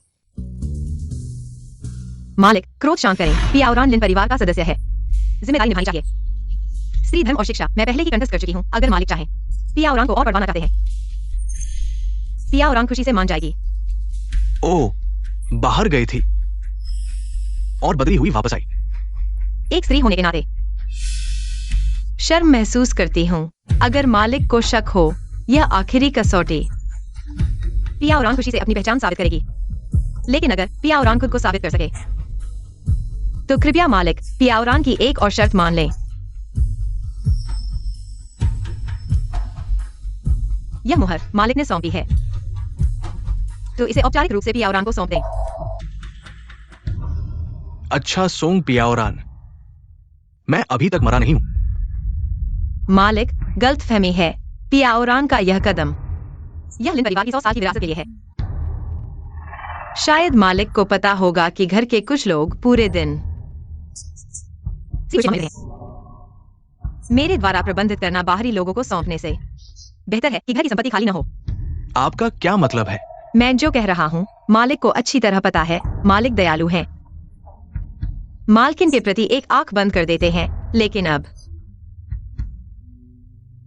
मालिक, क्रोध शांत करें। पियाओरान लिन परिवार का सदस्य है, जिम्मेदारी निभानी चाहिए। स्त्री धर्म और शिक्षा मैं पहले ही कंठस्थ कर चुकी हूँ। अगर मालिक चाहें पियाओरान को और बढ़वाना चाहते हैं, पियाओरान खुशी से मान जाएगी। ओ, बाहर गई थी और बदली हुई वापस आई। एक स्त्री होने के नाते शर्म महसूस करती हूँ। अगर मालिक को शक हो, यह आखिरी कसौटी। पियाओरान खुशी से अपनी पहचान साबित करेगी, लेकिन अगर पियाओरान खुद को साबित कर सके तो कृपया मालिक पियाओरान की एक और शर्त मान लें। यह मुहर मालिक ने सौंपी है, तो इसे औपचारिक रूप से पियाओरान को सौंप दें। अच्छा सोंग पियाओरान, मैं अभी तक मरा नहीं हूं। मालिक, गलतफहमी है। पियाओरान का यह कदम यह लिन परिवार की 100 साल की विरासत के लिए है। शायद मालिक को पता होगा कि घर के कुछ लोग पूरे दिन मेरे द्वारा प्रबंधित करना बाहरी लोगों को सौंपने से बेहतर है कि घर की संपत्ति खाली न हो। आपका क्या मतलब है? मैं जो कह रहा हूँ मालिक को अच्छी तरह पता है। मालिक दयालु हैं, मालकिन के प्रति एक आंख बंद कर देते हैं, लेकिन अब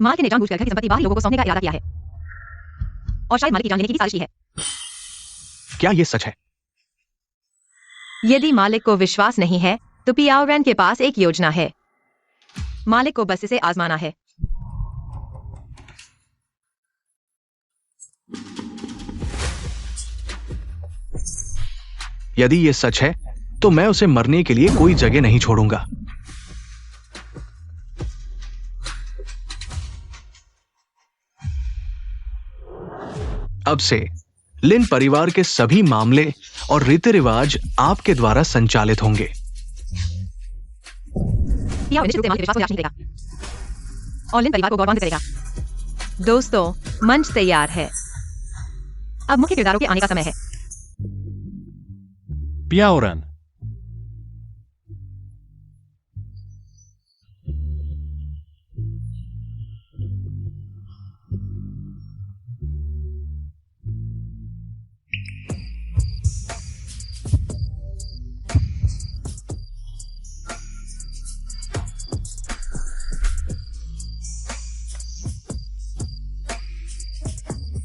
मालिक ने जानबूझकर घर की संपत्ति बाहरी लोगों को सौंपने का इरादा किया है, और शायद मालिक की जान लेने की साजिश है। क्या यह सच है? यदि मालिक को विश्वास नहीं है तो पियाओरान के पास एक योजना है। मालिक को बस इसे आजमाना है। यदि यह सच है तो मैं उसे मरने के लिए कोई जगह नहीं छोड़ूंगा। अब से लिन परिवार के सभी मामले और रीति रिवाज आपके द्वारा संचालित होंगे। पियाओरान निश्चित रूप से मालिक के विश्वास को नहीं करेगा और लिन परिवार को गौरवान्वित करेगा। दोस्तों, मंच तैयार है। अब मुख्य किरदारों के आने का समय है। पियाओरान,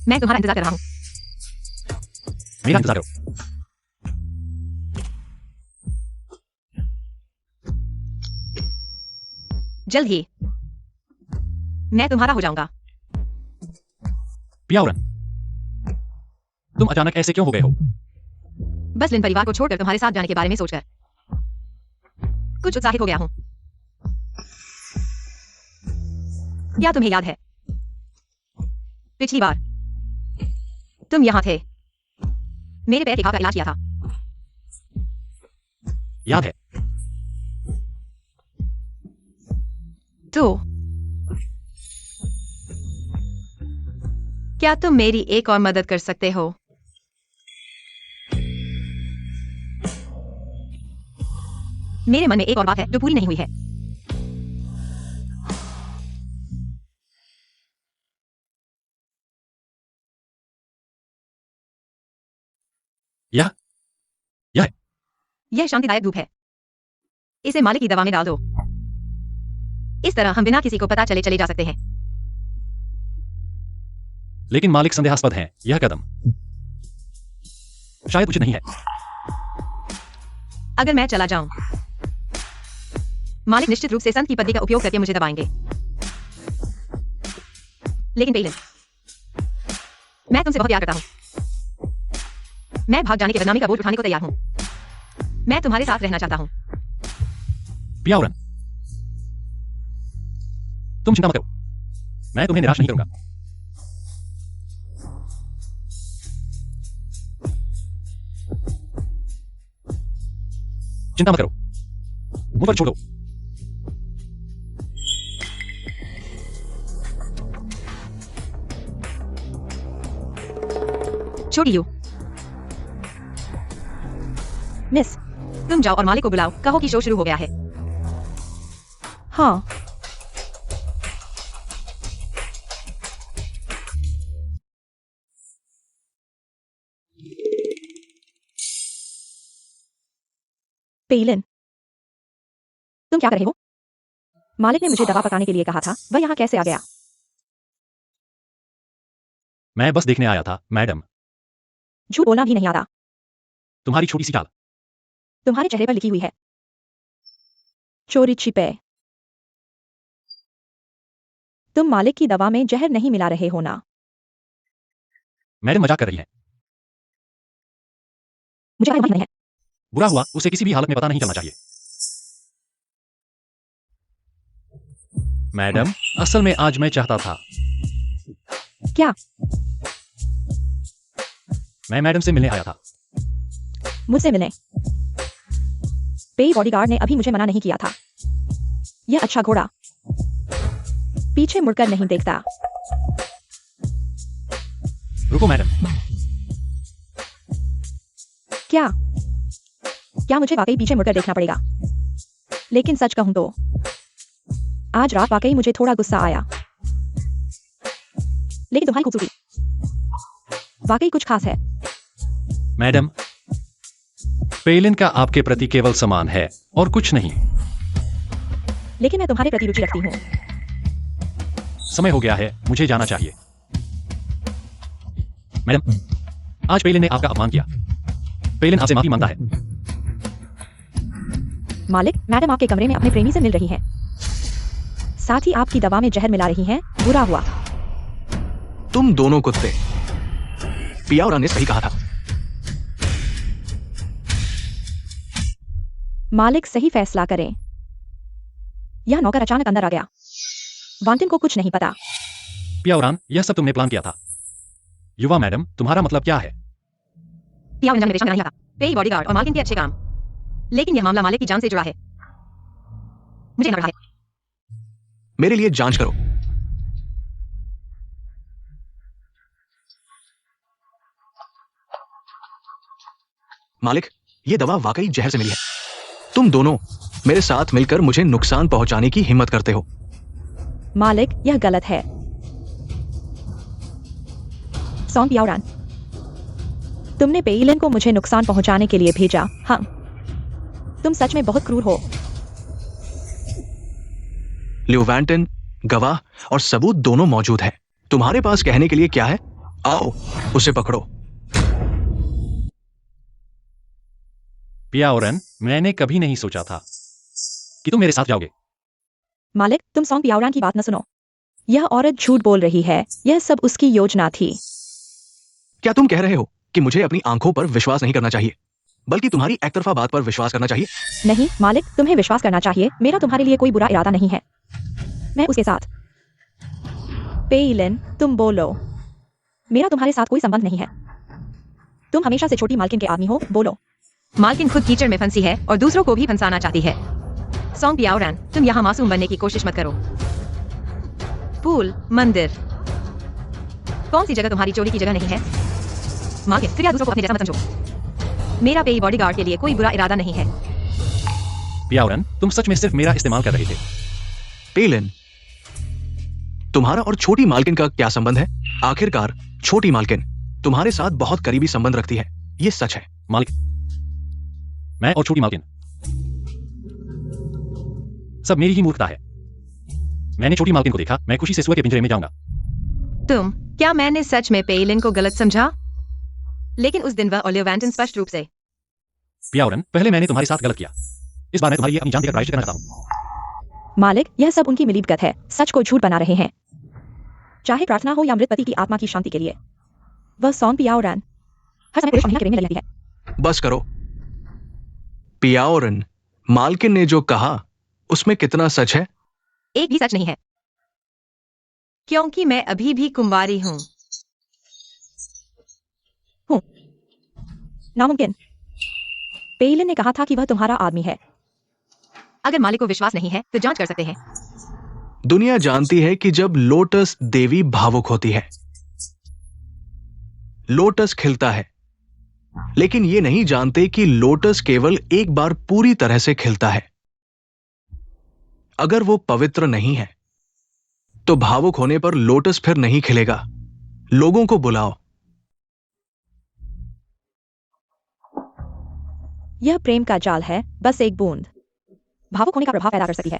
मैं तुम्हारा इंतजार कर रहा हूं। मेरा इंतजार करो। जल्द ही मैं तुम्हारा हो जाऊंगा। पियाओरान, तुम अचानक ऐसे क्यों हो गए हो? बस लिन परिवार को छोड़कर तुम्हारे साथ जाने के बारे में सोचकर कुछ उत्साहित हो गया हूं। क्या तुम्हें याद है पिछली बार तुम यहां थे, मेरे पैर के घाव का इलाज किया था। याद है। तो क्या तुम मेरी एक और मदद कर सकते हो? मेरे मन में एक और बात है जो पूरी नहीं हुई है। यह शांतिदायक धूप है, इसे मालिक की दवा में डाल दो। इस तरह हम बिना किसी को पता चले जा सकते हैं। लेकिन मालिक संदेहास्पद हैं। यह कदम शायद उचित नहीं है। अगर मैं चला जाऊं, मालिक निश्चित रूप से संत की पदवी का उपयोग करके मुझे दबाएंगे। लेकिन पेलिन, मैं तुमसे बहुत प्यार करता हूं। मैं भाग जाने के बदनामी का बोझ उठाने को तैयार हूं। मैं तुम्हारे साथ रहना चाहता हूं। पियाउरन, तुम चिंता मत करो, मैं तुम्हें निराश नहीं करूंगा। चिंता मत करो, मुझ पर छोड़ दो। छोटी यू, मिस, तुम जाओ और मालिक को बुलाओ, कहो कि शो शुरू हो गया है। हाँ। पेलिन, तुम क्या कर रहे हो? मालिक ने मुझे दवा पकाने के लिए कहा था, वह यहाँ कैसे आ गया? मैं बस देखने आया था, मैडम। झूठ बोलना भी नहीं आता। तुम्हारी छोटी सी चाल तुम्हारे चेहरे पर लिखी हुई है, चोरी छिपे। तुम मालिक की दवा में जहर नहीं मिला रहे हो ना? मैडम मजाक कर रही हैं। मुझे यकीन नहीं है। बुरा हुआ, उसे किसी भी हालत में पता नहीं चलना चाहिए। मैडम, असल में आज मैं चाहता था। क्या? मैं मैडम से मिलने आया था। मुझसे मिलने? पेई बॉडीगार्ड ने अभी मुझे मना नहीं किया था। यह अच्छा घोड़ा पीछे मुड़कर नहीं देखता। रुको मैडम। क्या? क्या मुझे वाकई पीछे मुड़कर देखना पड़ेगा? लेकिन सच कहूं तो आज रात वाकई मुझे थोड़ा गुस्सा आया। लेकिन तुम्हारी खूबसूरती वाकई कुछ खास है। मैडम, पेलिन का आपके प्रति केवल सम्मान है और कुछ नहीं। लेकिन मैं तुम्हारे प्रति रुचि रखती हूँ। समय हो गया है, मुझे जाना चाहिए। मैडम, आज पेलिन ने आपका अपमान किया। पेलिन आपसे माफी मांगता है। मालिक, मैडम आपके कमरे में अपने प्रेमी से मिल रही हैं। साथ ही आपकी दवा में जहर मिला रही हैं। बुरा हुआ। तुम दोनों कुत्ते। पियाउरा ने सही कहा था। मालिक सही फैसला करें। यह नौकर अचानक अंदर आ गया। वांटिन को कुछ नहीं पता। पियाउरान, यह सब तुमने प्लान किया था। युवा मैडम, तुम्हारा मतलब क्या है? पियाउरन निर्देशन में नहीं आता। पेई बॉडीगार्ड और मालिक के अच्छे काम। लेकिन यह मामला मालिक की जान से जुड़ा है। मुझे लग रहा है। मेरे लिए जांच करो। मालिक, यह दवा वाकई जहर से मिली है। तुम दोनों मेरे साथ मिलकर मुझे नुकसान पहुंचाने की हिम्मत करते हो। मालिक, यह गलत है। सॉन्ग पियाउरान, तुमने पेइलिन को मुझे नुकसान पहुंचाने के लिए भेजा। हाँ, तुम सच में बहुत क्रूर हो। ल्यूवैंटन, गवाह और सबूत दोनों मौजूद हैं। तुम्हारे पास कहने के लिए क्या है? आओ, उसे पकड़ो। पियाउरन, मैंने कभी नहीं सोचा था कि तुम मेरे साथ जाओगे। मालिक, तुम सॉन्ग पियाउरान की बात न सुनो। यह औरत झूठ बोल रही है। यह सब उसकी योजना थी। क्या तुम कह रहे हो कि मुझे अपनी आंखों पर विश्वास नहीं करना चाहिए, बल्कि तुम्हारी एकतरफा बात पर विश्वास करना चाहिए? नहीं मालिक, तुम्हें विश्वास करना चाहिए। मेरा तुम्हारे लिए कोई बुरा इरादा नहीं है। मैं उसके साथ। पेइलिन, तुम बोलो। मेरा तुम्हारे साथ कोई संबंध नहीं है। तुम हमेशा से छोटी मालकिन के आदमी हो। बोलो। मालकिन खुद कीचड़ में फंसी है और दूसरों को भी फंसाना चाहती है। सॉन्ग पियाउरान, तुम यहाँ मासूम बनने की कोशिश मत करो। पूल, मंदिर, कौन सी जगह तुम्हारी चोरी की जगह नहीं है? मालकिन, कृपया दूसरों को अपने जैसा मत समझो। मेरा पेई बॉडीगार्ड के लिए कोई बुरा इरादा नहीं है। पियाउरन, तुम सच में सिर्फ मेरा इस्तेमाल कर रहे थे। पेलिन, तुम्हारा और छोटी मालकिन का क्या संबंध है? आखिरकार छोटी मालकिन तुम्हारे साथ बहुत करीबी संबंध रखती है। ये सच है। मालिक, मैं और छोटी मालकिन, सब मेरी ही मूर्खता है। मैंने छोटी मालकिन को देखा, मैं खुशी से सुअर के पिंजरे में जाऊंगा। क्या मैंने सच में पेलिन को गलत समझा? लेकिन उस दिन वह ओलिवैंटन स्पष्ट रूप से। पियाओरन, पहले मैंने तुम्हारे साथ गलत किया। इस बार मैं तुम्हारी अपनी जान देकर प्रायश्चित करना चाहता हूँ। मालिक, यह सब उनकी मिलीभगत है, सच को झूठ बना रहे हैं, चाहे प्रार्थना हो या मृत पति की आत्मा की शांति के लिए। वह सॉन्ग पियाओरन हर समय पुरुष और महिला के प्रेम में लगी रहती है। बस करो। पियाओरन, मालकिन ने जो कहा उसमें कितना सच है? एक भी सच नहीं है, क्योंकि मैं अभी भी कुंवारी हूं। नामुमकिन। पेलिन ने कहा था कि वह तुम्हारा आदमी है। अगर मालिक को विश्वास नहीं है तो जांच कर सकते हैं। दुनिया जानती है कि जब लोटस देवी भावुक होती है, लोटस खिलता है, लेकिन ये नहीं जानते कि लोटस केवल एक बार पूरी तरह से खिलता है। अगर वो पवित्र नहीं है तो भावुक होने पर लोटस फिर नहीं खिलेगा। लोगों को बुलाओ। यह प्रेम का जाल है, बस एक बूंद भावुक होने का प्रभाव पैदा कर सकती है।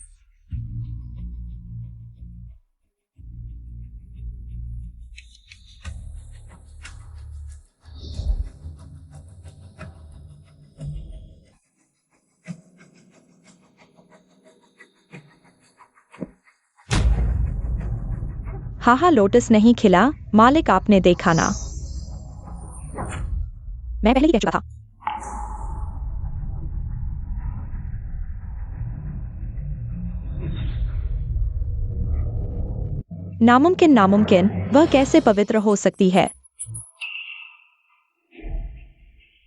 हाँ, लोटस नहीं खिला। मालिक, आपने देखा ना, मैं पहले ही कह चुका था। नामुमकिन, नामुमकिन, वह कैसे पवित्र हो सकती है?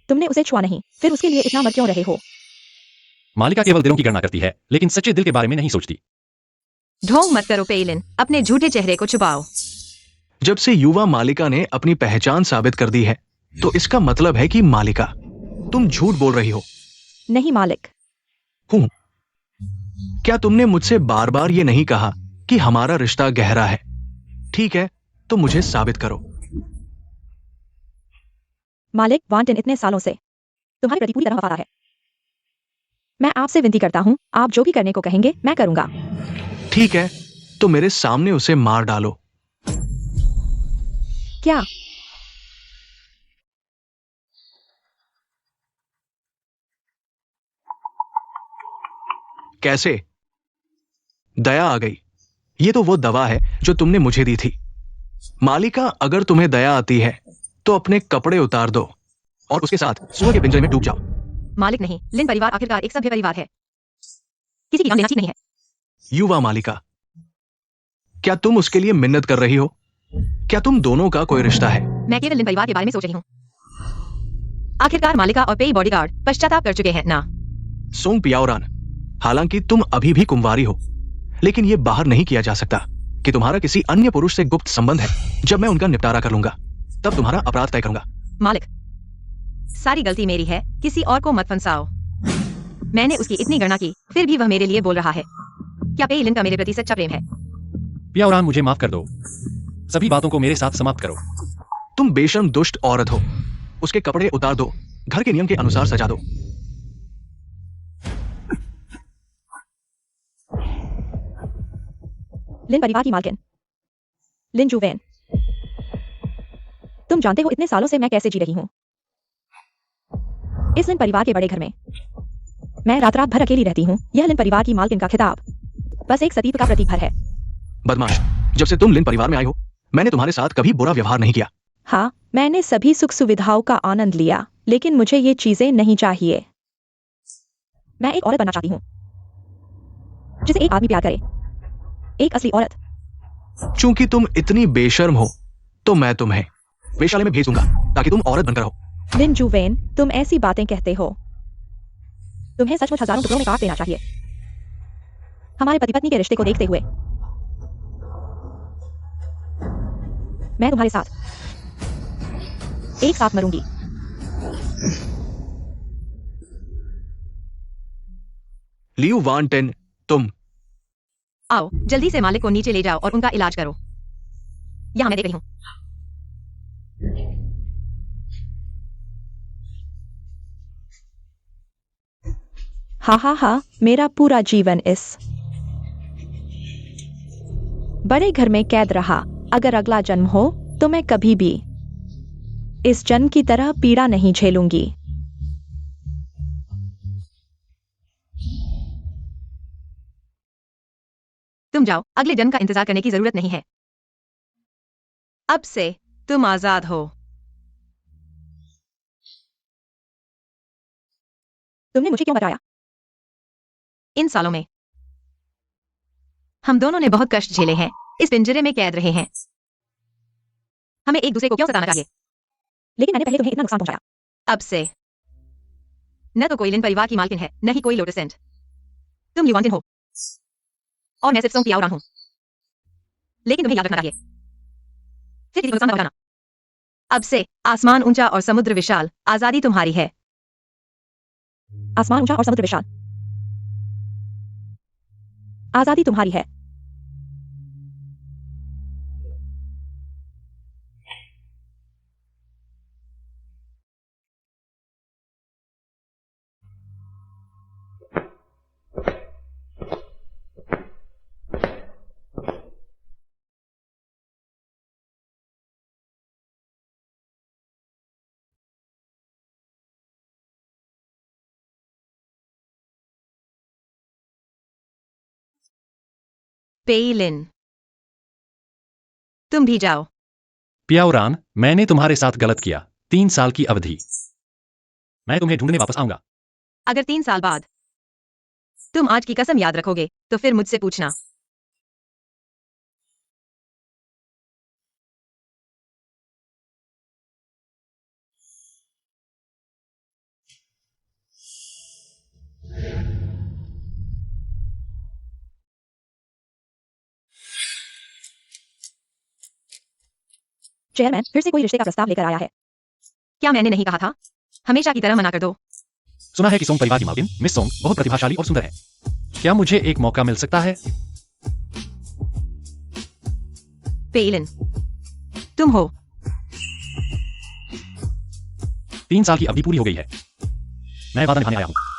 तुमने उसे छुआ नहीं, फिर उसके लिए इतना मत क्यों रहे हो? मालिका केवल दिलों की गणना करती है, लेकिन सच्चे दिल के बारे में नहीं सोचती। ढोंग मत करो पेलिन, अपने झूठे चेहरे को छुपाओ। जब से युवा मालिका ने अपनी पहचान साबित कर दी है, तो इसका मतलब है कि मालिका, तुम झूठ बोल रही हो। नहीं मालिक। हूं। क्या तुमने मुझसे बार बार ये नहीं कहा कि हमारा रिश्ता गहरा है? ठीक है, तो मुझे साबित करो। मालिक, वांटन इतने सालों से तुम्हारे प्रति पूरी तरह वफादार है। मैं आपसे विनती करता हूं, आप जो भी करने को कहेंगे मैं करूंगा। ठीक है, तो मेरे सामने उसे मार डालो। क्या? कैसे? दया आ गई। ये तो वो दवा है जो तुमने मुझे दी थी। मालिका, अगर तुम्हें दया आती है तो अपने कपड़े उतार दो और उसके साथ सुअर के पिंजरे में डूब जाओ। मालिक नहीं, लिन परिवार आखिरकार एक सभ्य परिवार है, किसी की जान लेना ठीक नहीं है। युवा मालिका, क्या तुम उसके लिए मिन्नत कर रही हो? क्या तुम दोनों का कोई रिश्ता है? मैं केवल लिन परिवार के बारे में सोच रही हूँ। आखिरकार मालिका और पेई बॉडीगार्ड पश्चाताप कर चुके हैं ना। सोंग पियाओरान, हालांकि तुम अभी भी कुंवारी हो, लेकिन यह बाहर नहीं किया जा सकता कि तुम्हारा किसी अन्य पुरुष से गुप्त संबंध है। जब मैं उनका निपटारा कर लूंगा तब तुम्हारा अपराध तय करूंगा। मालिक, सारी गलती मेरी है, किसी और को मत फंसाओ। मैंने उसकी इतनी गणना की, फिर भी वह मेरे लिए बोल रहा है। क्या पेई लिन का मेरे प्रति सच्चा प्रेम है? पियाओरान, मुझे माफ कर दो। सभी बातों को मेरे साथ समाप्त करो। तुम बेशर्म दुष्ट औरत हो। उसके कपड़े उतार दो, घर के नियम के अनुसार सजा दो। लिन परिवार की मालकिन, लिन जुवेन, तुम जानते हो इतने सालों से मैं कैसे जी रही हूं। इस लिन परिवार के बड़े घर में मैं रात रात भर अकेली रहती हूं। यह लिन परिवार की मालकिन का खिताब बस एक सतीत्व का प्रतीक भर है। बदमाश, जब से तुम लिन परिवार में आई हो, मैंने तुम्हारे साथ कभी बुरा व्यवहार नहीं किया। हाँ, मैंने सभी सुख सुविधाओं का आनंद लिया, लेकिन मुझे ये चीजें नहीं चाहिए। मैं एक औरत बनना चाहती हूँ जिसे एक आदमी प्यार करे, एक असली औरत। चूंकि तुम इतनी बेशर्म हो, तो मैं तुम्हें वेश्यालय में भेज दूंगा ताकि तुम औरत बनकर रहो। लिन जुवेन, तुम ऐसी बातें कहते हो। तुम्हें सचमुच हजारों टुकड़ों में काट देना चाहिए। हमारे पति पत्नी के रिश्ते को देखते हुए मैं तुम्हारे साथ एक साथ मरूंगी। लियू वांटेन, तुम आओ, जल्दी से मालिक को नीचे ले जाओ और उनका इलाज करो। यहाँ मैं देख रही हूँ। हा हा हा, मेरा पूरा जीवन इस बड़े घर में कैद रहा। अगर अगला जन्म हो तो मैं कभी भी इस जन्म की तरह पीड़ा नहीं झेलूंगी। तुम जाओ, अगले जन्म का इंतजार करने की जरूरत नहीं है। अब से तुम आजाद हो। तुमने मुझे क्यों बताया? इन सालों में हम दोनों ने बहुत कष्ट झेले हैं, इस पिंजरे में कैद रहे हैं। हमें एक दूसरे को क्यों सताना चाहिए? लेकिन मैंने पहले तुम्हें इतना नुकसान पहुंचाया। अब से न तो कोई लिन परिवार की मालकिन है, न ही कोई लोटसेंट। तुम युवांतिन हो और मैं सिर्फ सोंग पियाओरान हूं। लेकिन तुम्हें याद रखना चाहिए, फिर किसी को नुकसान न पहुंचाना। अब से आसमान ऊंचा और समुद्र विशाल, आजादी तुम्हारी है। आसमान ऊंचा और समुद्र विशाल, आजादी तुम्हारी है। पेइलिन, तुम भी जाओ। पियाओरान, मैंने तुम्हारे साथ गलत किया। 3 साल की अवधि। मैं तुम्हें ढूंढने वापस आऊंगा। अगर 3 साल बाद तुम आज की कसम याद रखोगे तो फिर मुझसे पूछना। चेयरमैन फिर से कोई रिश्ते का प्रस्ताव लेकर आया है। क्या मैंने नहीं कहा था? हमेशा की तरह मना कर दो। सुना है कि सोंग परिवार की मालकिन मिस सोंग बहुत प्रतिभाशाली और सुंदर है। क्या मुझे एक मौका मिल सकता है? पेइलिन, तुम हो। 3 साल की अवधि पूरी हो गई है। मैं वादा निभाने आया हूं।